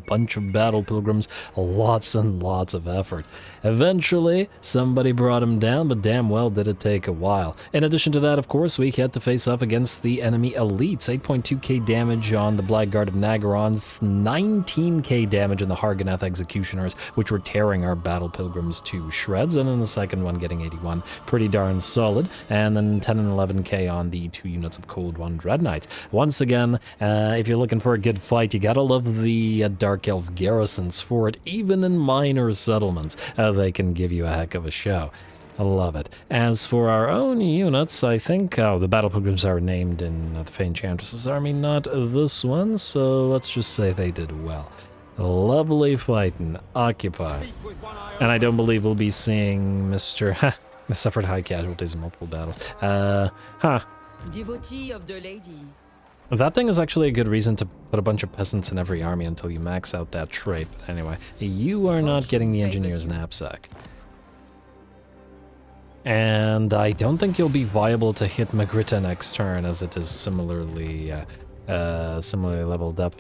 A: bunch of Battle Pilgrims. Lots and lots of effort. Eventually, somebody brought him down, but damn well did it take a while. In addition to that, of course, we had to face off against the enemy elites. 8.2k damage on the Blackguard of Nagarons, 19k damage on the Harganeth Executioners, which were tearing our Battle Pilgrims to shreds, and then the second one getting 81. Pretty darn solid. And then 10 and 11k on the 2 units of Cold One Dread Knights. Once again, if you're looking for a good fight, you gotta love the Dark Elf garrisons for it. Even in minor settlements, they can give you a heck of a show. I love it. As for our own units, I think, the Battle Pilgrims are named in the Fay Enchantress's army, not this one, so let's just say they did well. Lovely fighting. Occupy. And I don't believe we'll be seeing Mr. suffered high casualties in multiple battles.
B: Devotee of the lady.
A: That thing is actually a good reason to put a bunch of peasants in every army until you max out that trait. But anyway, you are not getting the engineer's knapsack. And I don't think you'll be viable to hit Magritta next turn, as it is similarly leveled up.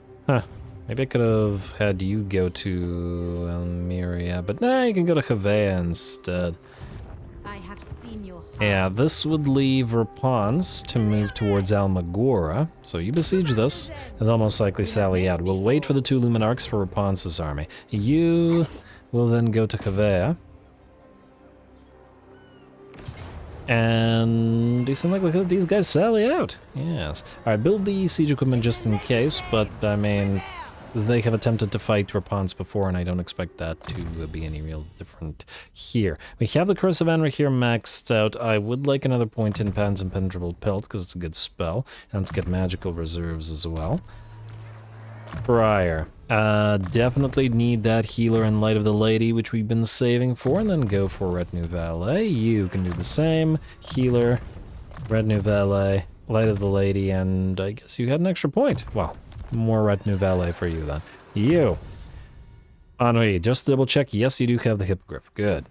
A: Maybe I could have had you go to Almeria, but nah, you can go to Havea instead.
B: I have seen your heart.
A: Yeah, this would leave Rapans to move towards Almagora, so you besiege this, and they'll most likely sally out. We'll wait for the 2 Luminarchs for Rapans' army. You will then go to Havea. And decent likelihood these guys sally out. Yes. Alright, build the siege equipment just in case, but I mean, they have attempted to fight Rapans before, and I don't expect that to be any real different here. We have the Curse of Anra here maxed out. I would like another point in Pan's Impenetrable Pelt, because it's a good spell, and let's get magical reserves as well. Friar. Definitely need that healer in Light of the Lady, which we've been saving for, and then go for Retinue Valet. You can do the same. Healer, Retinue Valet, Light of the Lady, and I guess you had an extra point. Well, more Retinue Valet for you then. You. Henri, just to double check, yes, you do have the Hippogriff. Good.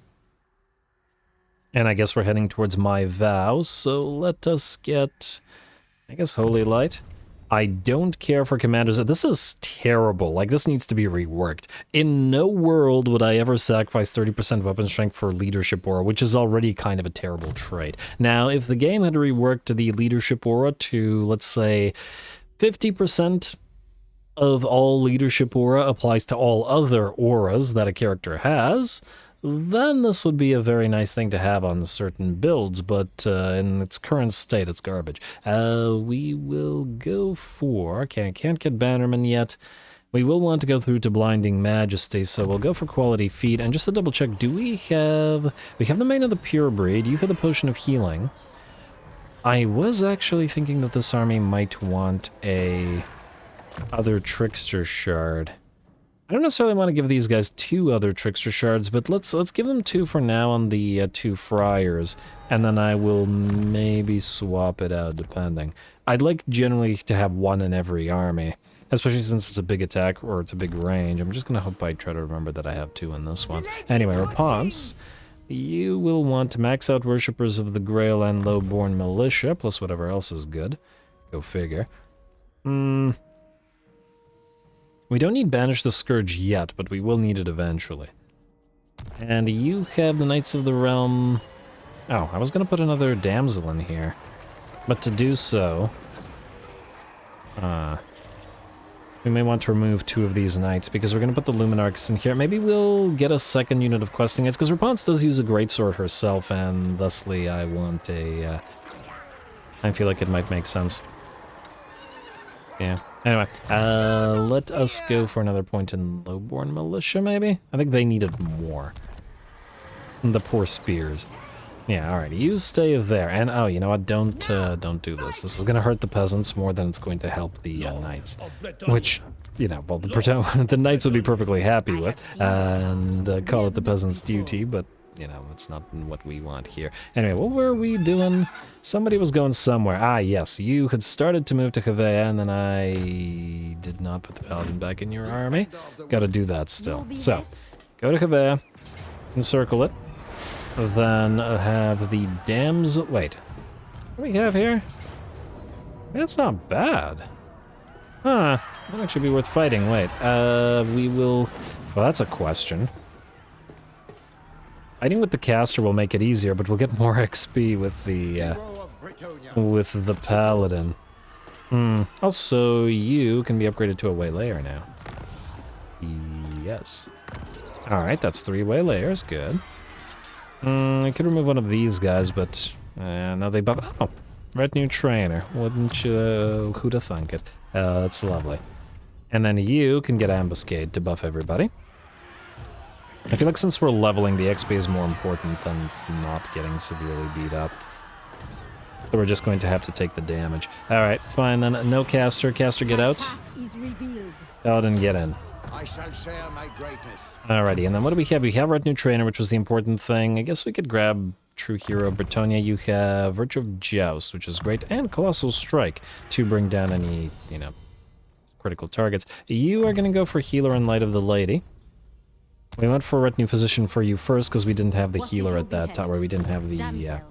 A: And I guess we're heading towards my vows, so let us get, I guess, Holy Light. I don't care for commanders. This is terrible. Like, this needs to be reworked. In no world would I ever sacrifice 30% weapon strength for leadership aura, which is already kind of a terrible trait. Now, if the game had reworked the leadership aura to, let's say, 50% of all leadership aura applies to all other auras that a character has, then this would be a very nice thing to have on certain builds, but in its current state, it's garbage. We will go for... can't get Bannerman yet. We will want to go through to Blinding Majesty, so we'll go for Quality Feet. And just to double check, do we have... we have the Mane of the Pure Breed. You have the Potion of Healing. I was actually thinking that this army might want a other Trickster Shard. I don't necessarily want to give these guys 2 other Trickster Shards, but let's give them 2 for now on the 2 Friars, and then I will maybe swap it out, depending. I'd like generally to have 1 in every army, Especially since it's a big attack, or it's a big range. I'm just gonna hope I try to remember that I have 2 in this one. Anyway, response. You will want to max out Worshippers of the Grail and Lowborn Militia, plus whatever else is good. Go figure. We don't need Banish the Scourge yet, but we will need it eventually. And you have the Knights of the Realm... Oh, I was gonna put another Damsel in here. But to do so... we may want to remove 2 of these Knights, because we're gonna put the Luminarchs in here. Maybe we'll get a second unit of Questing Knights, because Rapunzel does use a Greatsword herself, and thusly I want a... I feel like it might make sense. Yeah. Anyway, let us go for another point in Lowborn Militia, maybe? I think they needed more. The poor spears. Yeah, alright, you stay there. And, oh, you know what? Don't do this. This is gonna hurt the peasants more than it's going to help the knights. Which, you know, well, the knights would be perfectly happy with, and call it the peasants' duty, but, you know, that's not what we want here. Anyway, what were we doing? Somebody was going somewhere. Ah, yes, you had started to move to Havea, and then I did not put the paladin back in your army. Gotta do that still. So, go to Havea, encircle it, then have the damsel... Wait, what do we have here? That's not bad. Huh, that'd actually be worth fighting. Wait, we will... Well, that's a question. Fighting with the caster will make it easier, but we'll get more XP with the paladin. Also, you can be upgraded to a waylayer now. Yes. Alright, that's 3 waylayers, good. I could remove one of these guys, but no, they buff... Oh, retinue trainer. Wouldn't you... who'd have thunk it? That's lovely. And then you can get ambuscade to buff everybody. I feel like since we're leveling, the XP is more important than not getting severely beat up. So we're just going to have to take the damage. Alright, fine then. No caster. Caster, get out. Paladin, get in.
C: I shall share my greatness.
A: Alrighty, and then what do we have? We have Retinue Trainer, which was the important thing. I guess we could grab True Hero. Bretonnia, you have Virtue of Joust, which is great, and Colossal Strike to bring down any, you know, critical targets. You are going to go for Healer and Light of the Lady. We went for Retinue Physician for you first, because we didn't have the Healer at that time, or we didn't have the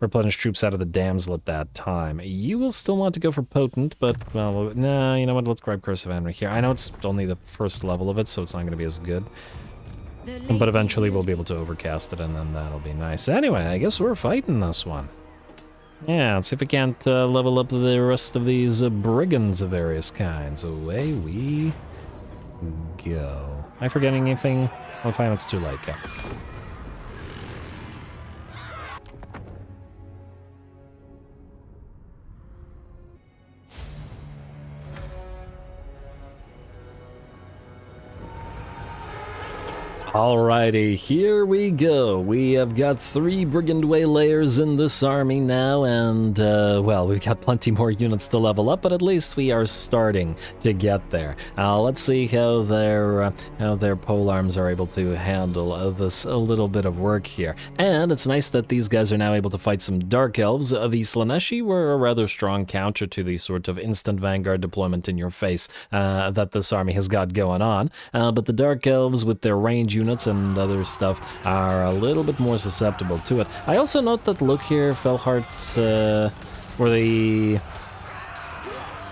A: replenish troops out of the Damsel at that time. You will still want to go for Potent, but, well, no, you know what, let's grab Curse of Henry here. I know it's only the first level of it, so it's not going to be as good. But eventually we'll be able to overcast it, and then that'll be nice. Anyway, I guess we're fighting this one. Yeah, let's see if we can't level up the rest of these brigands of various kinds. Away we go. Am I forgetting anything? Oh, fine, it's too late, yeah. Alrighty, here we go. We have got 3 Brigand Waylayers in this army now, and, well, we've got plenty more units to level up, but at least we are starting to get there. Let's see how their polearms are able to handle this a little bit of work here. And it's nice that these guys are now able to fight some Dark Elves. The Slaneshi were a rather strong counter to the sort of instant Vanguard deployment in your face that this army has got going on, but the Dark Elves with their range units and other stuff are a little bit more susceptible to it. I also note that, look here, Felhart, where the...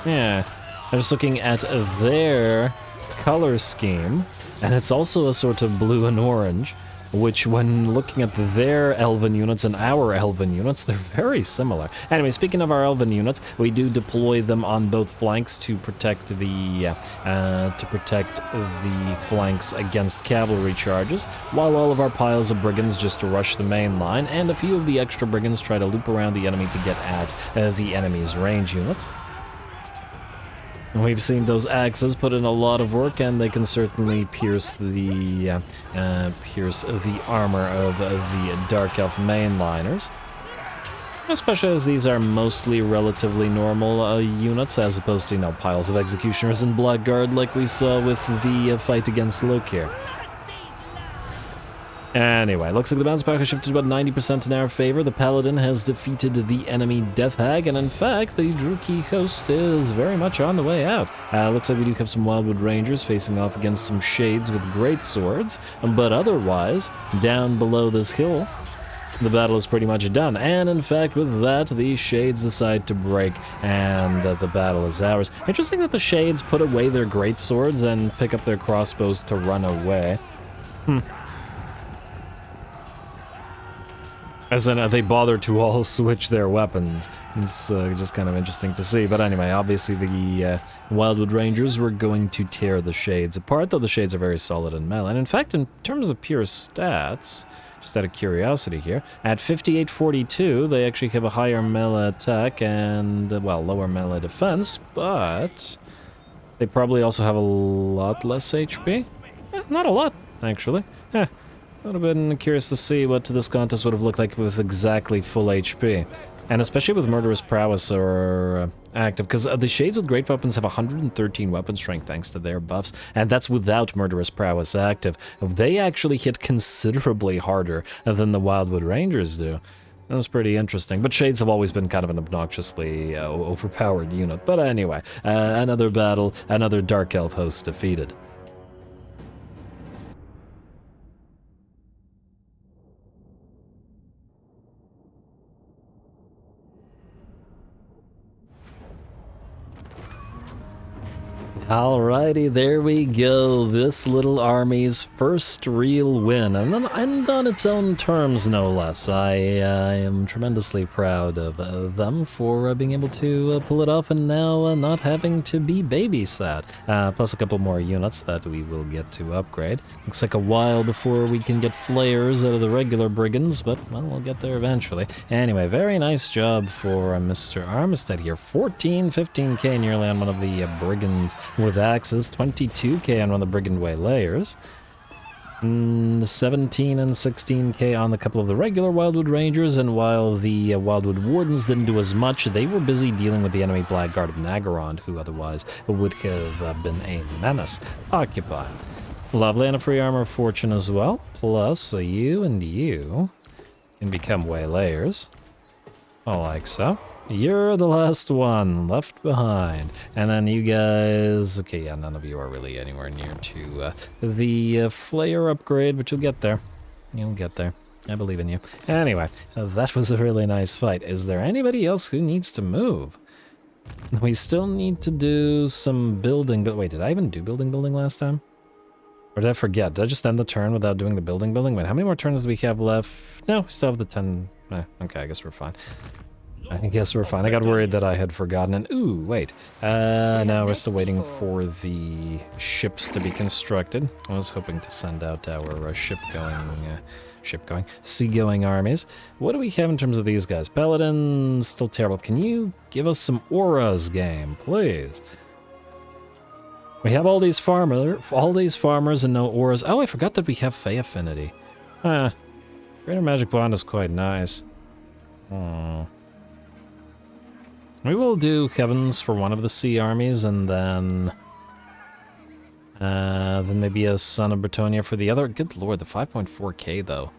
A: Yeah, I was looking at their color scheme, and it's also a sort of blue and orange, which when looking at their elven units and our elven units, they're very similar. Anyway, speaking of our elven units, we do deploy them on both flanks to protect the flanks against cavalry charges, while all of our piles of brigands just rush the main line, and a few of the extra brigands try to loop around the enemy to get at the enemy's range units. We've seen those axes put in a lot of work, and they can certainly pierce the armor of the Dark Elf mainliners. Especially as these are mostly relatively normal units, as opposed to, you know, piles of executioners and blackguard like we saw with the fight against Lokir. Anyway, looks like the bounce back has shifted about 90% in our favor. The Paladin has defeated the enemy Death Hag, and in fact, the Druki host is very much on the way out. Looks like we do have some Wildwood Rangers facing off against some Shades with great swords, but otherwise, down below this hill, the battle is pretty much done. And in fact, with that, the Shades decide to break, and the battle is ours. Interesting that the Shades put away their great swords and pick up their crossbows to run away. As in, they bother to all switch their weapons. It's just kind of interesting to see. But anyway, obviously the Wildwood Rangers were going to tear the Shades apart, though the Shades are very solid in melee. And in fact, in terms of pure stats, just out of curiosity here, at 5842, they actually have a higher melee attack and, well, lower melee defense, but they probably also have a lot less HP. Not a lot, actually. Would have been curious to see what this contest would have looked like with exactly full HP. And especially with Murderous Prowess or active, because the Shades with Great Weapons have 113 weapon strength thanks to their buffs, and that's without Murderous Prowess active. They actually hit considerably harder than the Wildwood Rangers do. That was pretty interesting, but Shades have always been kind of an obnoxiously overpowered unit. But anyway, another battle, another Dark Elf host defeated. Alrighty, there we go. This little army's first real win, and on its own terms, no less. I am tremendously proud of them for being able to pull it off, and now not having to be babysat. Plus a couple more units that we will get to upgrade. Looks like a while before we can get flayers out of the regular brigands, but, well, we'll get there eventually. Anyway, very nice job for Mr. Armistead here. 15k nearly on one of the brigands with axes, 22k on one of the Brigand Waylayers, 17 and 16k on the couple of the regular Wildwood Rangers, and while the Wildwood Wardens didn't do as much, they were busy dealing with the enemy Blackguard of Naggarond, who otherwise would have been a menace. Occupy. Lovely, and a free armor of fortune as well, plus you and you can become Waylayers, like so. You're the last one left behind. And then you guys... Okay, yeah, none of you are really anywhere near to the Flayer upgrade, but you'll get there. You'll get there. I believe in you. Anyway, that was a really nice fight. Is there anybody else who needs to move? We still need to do some building, but wait, did I even do building last time? Or did I forget? Did I just end the turn without doing the building? Wait, how many more turns do we have left? No, we still have the 10... okay, I guess we're fine. I guess we're fine. I got worried that I had forgotten. And ooh, wait. Now we're still waiting for the ships to be constructed. I was hoping to send out our seagoing armies. What do we have in terms of these guys? Paladin, still terrible. Can you give us some auras, game, please? We have all these farmers and no auras. Oh, I forgot that we have Fey Affinity. Greater Magic Bond is quite nice. We will do Heavens for one of the sea armies, and then maybe a Son of Bretonnia for the other. Good lord, the 5.4k though.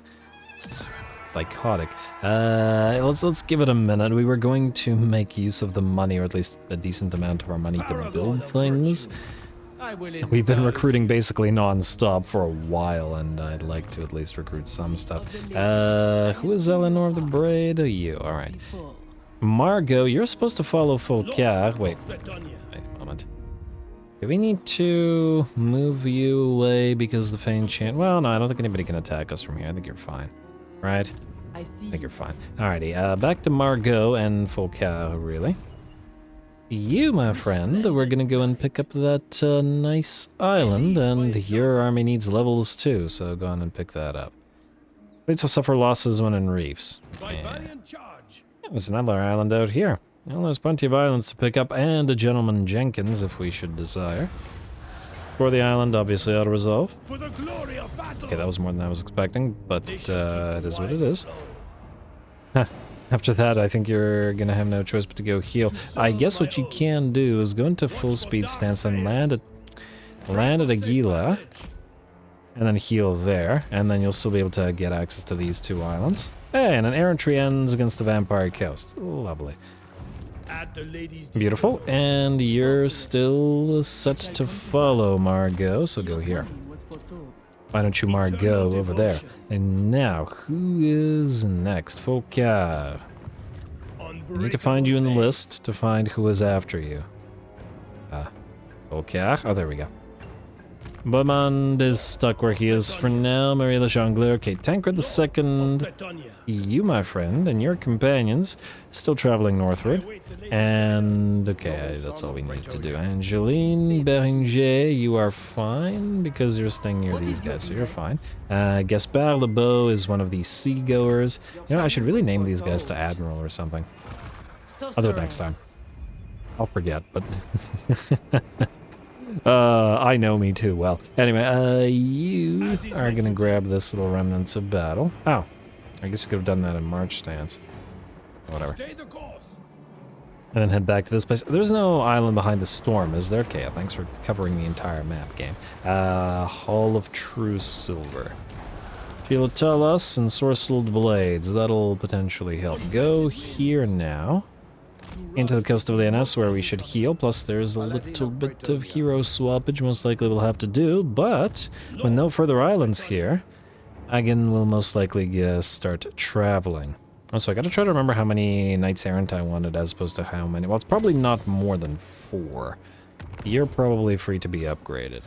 A: It's psychotic. Let's give it a minute. We were going to make use of the money, or at least a decent amount of our money, to build things. We've been recruiting basically non-stop for a while, and I'd like to at least recruit some stuff. Who is Eleanor of the Braid? You, alright. Margot, you're supposed to follow Folcar. Wait a moment. Do we need to move you away because the Fay Enchantress? Well, no, I don't think anybody can attack us from here. I think you're fine. Right? I think you're fine. Alrighty, back to Margot and Folcar, really. You, my friend, we're gonna go and pick up that nice island, and your army needs levels too, so go on and pick that up. Rates will suffer losses when in reefs. Yeah. There's another island out here. Well, there's plenty of islands to pick up, and a Gentleman Jenkins, if we should desire. For the island, obviously auto-resolve. Okay, that was more than I was expecting, but it is what it is. After that, I think you're gonna have no choice but to go heal. I guess what you can do is go into full speed stance and land at Aguila. And then heal there, and then you'll still be able to get access to these 2 islands. Hey, and an errantry ends against the Vampire Coast. Lovely.
C: At the lady's
A: Beautiful, and you're still set to follow Margot, so go here. Why don't you Margot over there? And now, who is next? Folka. I need to find you in the list to find who is after you. Folka. Oh, there we go. Bowmen is stuck where he is for now. Marie Le Jongleur. Okay, Tancred II.
C: Bretonnia.
A: You, my friend, and your companions still traveling northward. And okay, that's all we need to do. Angeline Beringer, you are fine because you're staying near these guys, so you're fine. Gaspard Lebeau is one of the seagoers. You know, I should really name these guys to Admiral or something. I'll do it next time. I'll forget, but I know me too well. Anyway, you are gonna grab this little remnants of battle. Oh, I guess you could have done that in March stance. Whatever.
C: Stay the course.
A: And then head back to this place. There's no island behind the storm, is there? Okay, thanks for covering the entire map game. Hall of True Silver. Philatelus and Sorceled Blades. That'll potentially help. Go here now. Into the coast of Leonis, where we should heal, plus there's a little bit of hero swappage most likely we'll have to do, but with no further islands here, Agen will most likely start traveling. Also, I gotta try to remember how many Knights Errant I wanted as opposed to how many. Well, it's probably not more than 4. You're probably free to be upgraded.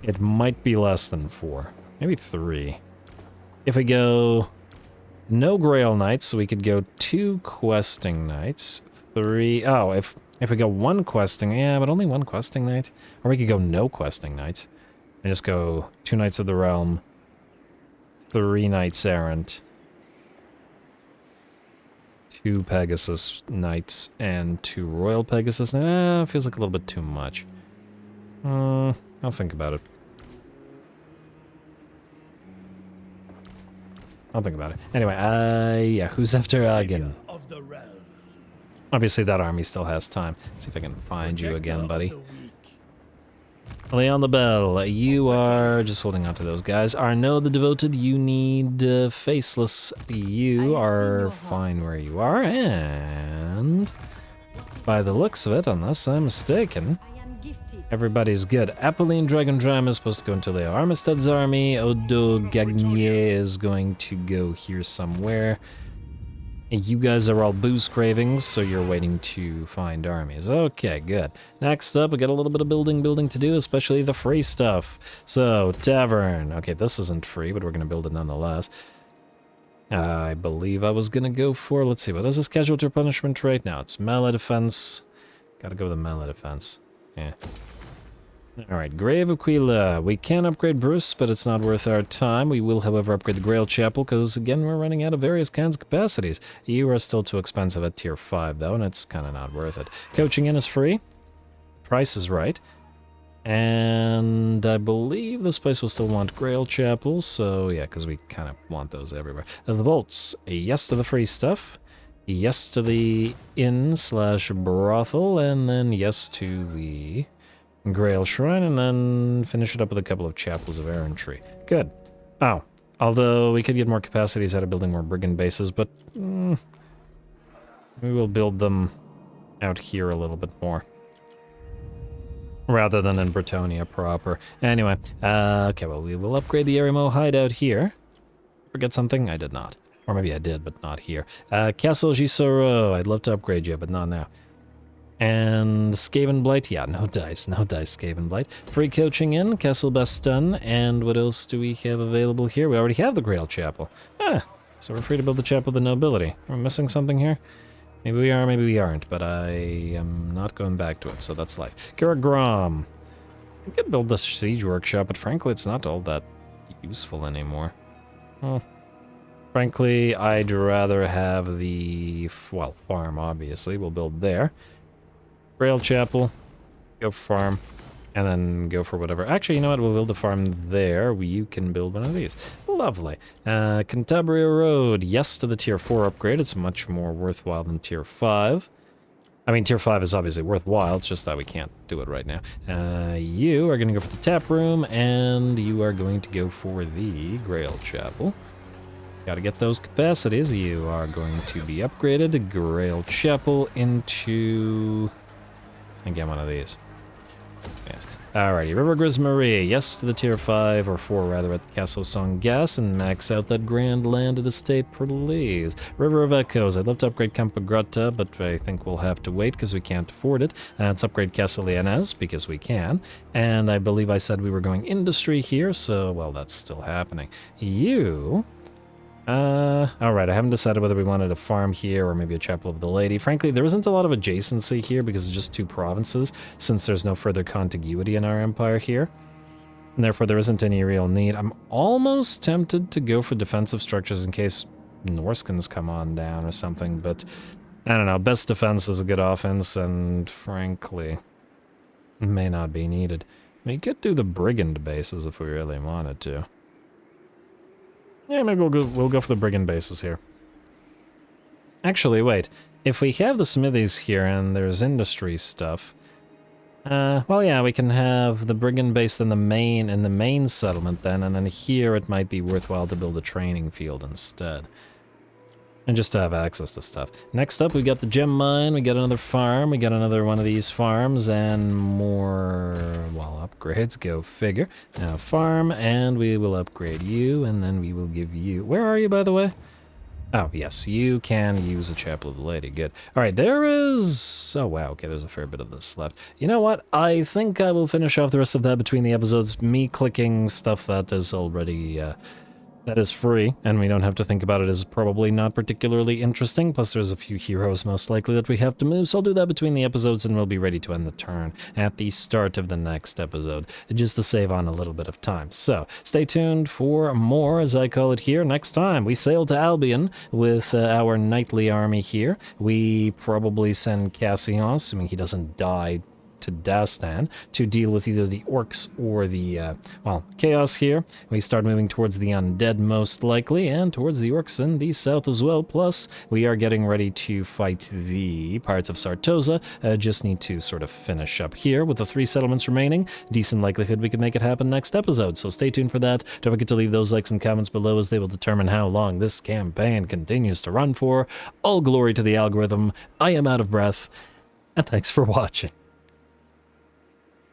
A: It might be less than 4. Maybe 3. If we go no Grail Knights, so we could go 2 Questing Knights. 3... Oh, if we go 1 Questing... Yeah, but only 1 Questing Knight. Or we could go no Questing Knights. And just go 2 Knights of the Realm, 3 Knights Errant, 2 Pegasus Knights, and 2 Royal Pegasus. Feels like a little bit too much. I'll think about it. I'll think about it. Anyway, yeah, who's after Agen?
C: Of the realm.
A: Obviously, that army still has time. Let's see if I can find you again, buddy. Leon the Bell, you are just holding on to those guys. Arnaud the Devoted, you need Faceless. You are fine where you are, and by the looks of it, unless I'm mistaken, everybody's good. Apolline Dragondram is supposed to go into Leo Armistead's army. Odo Gagnier is going to go here somewhere. And you guys are all boost cravings, so you're waiting to find armies. Okay, good. Next up, we got a little bit of building to do, especially the free stuff. So, tavern. Okay, this isn't free, but we're going to build it nonetheless. I believe I was going to go for, let's see, what is this casualty punishment right now? It's melee defense. Gotta go with the melee defense. Yeah. Alright, Grave Aquila. We can upgrade Bruce, but it's not worth our time. We will, however, upgrade the Grail Chapel, because, again, we're running out of various kinds of capacities. You are still too expensive at Tier 5, though, and it's kind of not worth it. Coaching in is free. Price is right. And I believe this place will still want Grail Chapels, so, yeah, because we kind of want those everywhere. The Vaults. Yes to the free stuff. Yes to the inn/brothel, and then yes to the Grail Shrine, and then finish it up with a couple of Chapels of Errantry. Good. Oh, although we could get more capacities out of building more Brigand bases, but we will build them out here a little bit more, rather than in Bretonnia proper. Anyway, okay, well, we will upgrade the Eremo hideout here. Forget something? I did not. Or maybe I did, but not here. Castle Gisoro, I'd love to upgrade you, but not now. And Skaven Blight, yeah, no dice, Skaven Blight. Free coaching in, Castle Baston, and what else do we have available here? We already have the Grail Chapel. So we're free to build the Chapel of the Nobility. Are we missing something here? Maybe we are, maybe we aren't, but I am not going back to it, so that's life. Kiragram. We could build the Siege Workshop, but frankly, it's not all that useful anymore. Well, frankly, I'd rather have the, well, farm, obviously. We'll build there. Grail Chapel, go farm, and then go for whatever. Actually, you know what? We'll build a farm there. You can build one of these. Lovely. Cantabria Road. Yes to the Tier 4 upgrade. It's much more worthwhile than Tier 5. I mean, tier 5 is obviously worthwhile, it's just that we can't do it right now. You are going to go for the tap room, and you are going to go for the Grail Chapel. Gotta get those capacities. You are going to be upgraded to Grail Chapel into... Again, one of these. Yes. Alrighty, River Grismarie. Yes to the tier 5, or 4 rather, at the Castle Songas, and max out that Grand Landed Estate, please. River of Echoes. I'd love to upgrade Campagrutta, but I think we'll have to wait because we can't afford it. Let's upgrade Castellanez, because we can. And I believe I said we were going Industry here, so, well, that's still happening. You... alright, I haven't decided whether we wanted a farm here or maybe a Chapel of the Lady. Frankly, there isn't a lot of adjacency here because it's just 2 provinces, since there's no further contiguity in our empire here. And therefore, there isn't any real need. I'm almost tempted to go for defensive structures in case Norskins come on down or something, but I don't know. Best defense is a good offense, and frankly, may not be needed. We could do the Brigand bases if we really wanted to. Yeah, maybe we'll go for the Brigand bases here. Actually, wait. If we have the smithies here and there's industry stuff... well, yeah, we can have the Brigand base in the main settlement then, and then here it might be worthwhile to build a training field instead. And just to have access to stuff. Next up, we got the gem mine, we got another farm, we got another one of these farms, and more, well, upgrades, go figure. Now farm, and we will upgrade you, and then we will give you... Where are you, by the way? Oh, yes, you can use a Chapel of the Lady, good. Alright, there is... Oh, wow, okay, there's a fair bit of this left. You know what? I think I will finish off the rest of that between the episodes, me clicking stuff that is already... that is free, and we don't have to think about it as probably not particularly interesting, plus there's a few heroes most likely that we have to move, so I'll do that between the episodes and we'll be ready to end the turn at the start of the next episode, just to save on a little bit of time. So, stay tuned for more, as I call it here. Next time, we sail to Albion with our knightly army here. We probably send Cassian, assuming he doesn't die to Dastan, to deal with either the orcs or the, well, chaos here. We start moving towards the undead most likely, and towards the orcs in the south as well. Plus, we are getting ready to fight the Pirates of Sartosa. Just need to sort of finish up here with the 3 settlements remaining. Decent likelihood we can make it happen next episode, so stay tuned for that. Don't forget to leave those likes and comments below, as they will determine how long this campaign continues to run for. All glory to the algorithm. I am out of breath, and thanks for watching.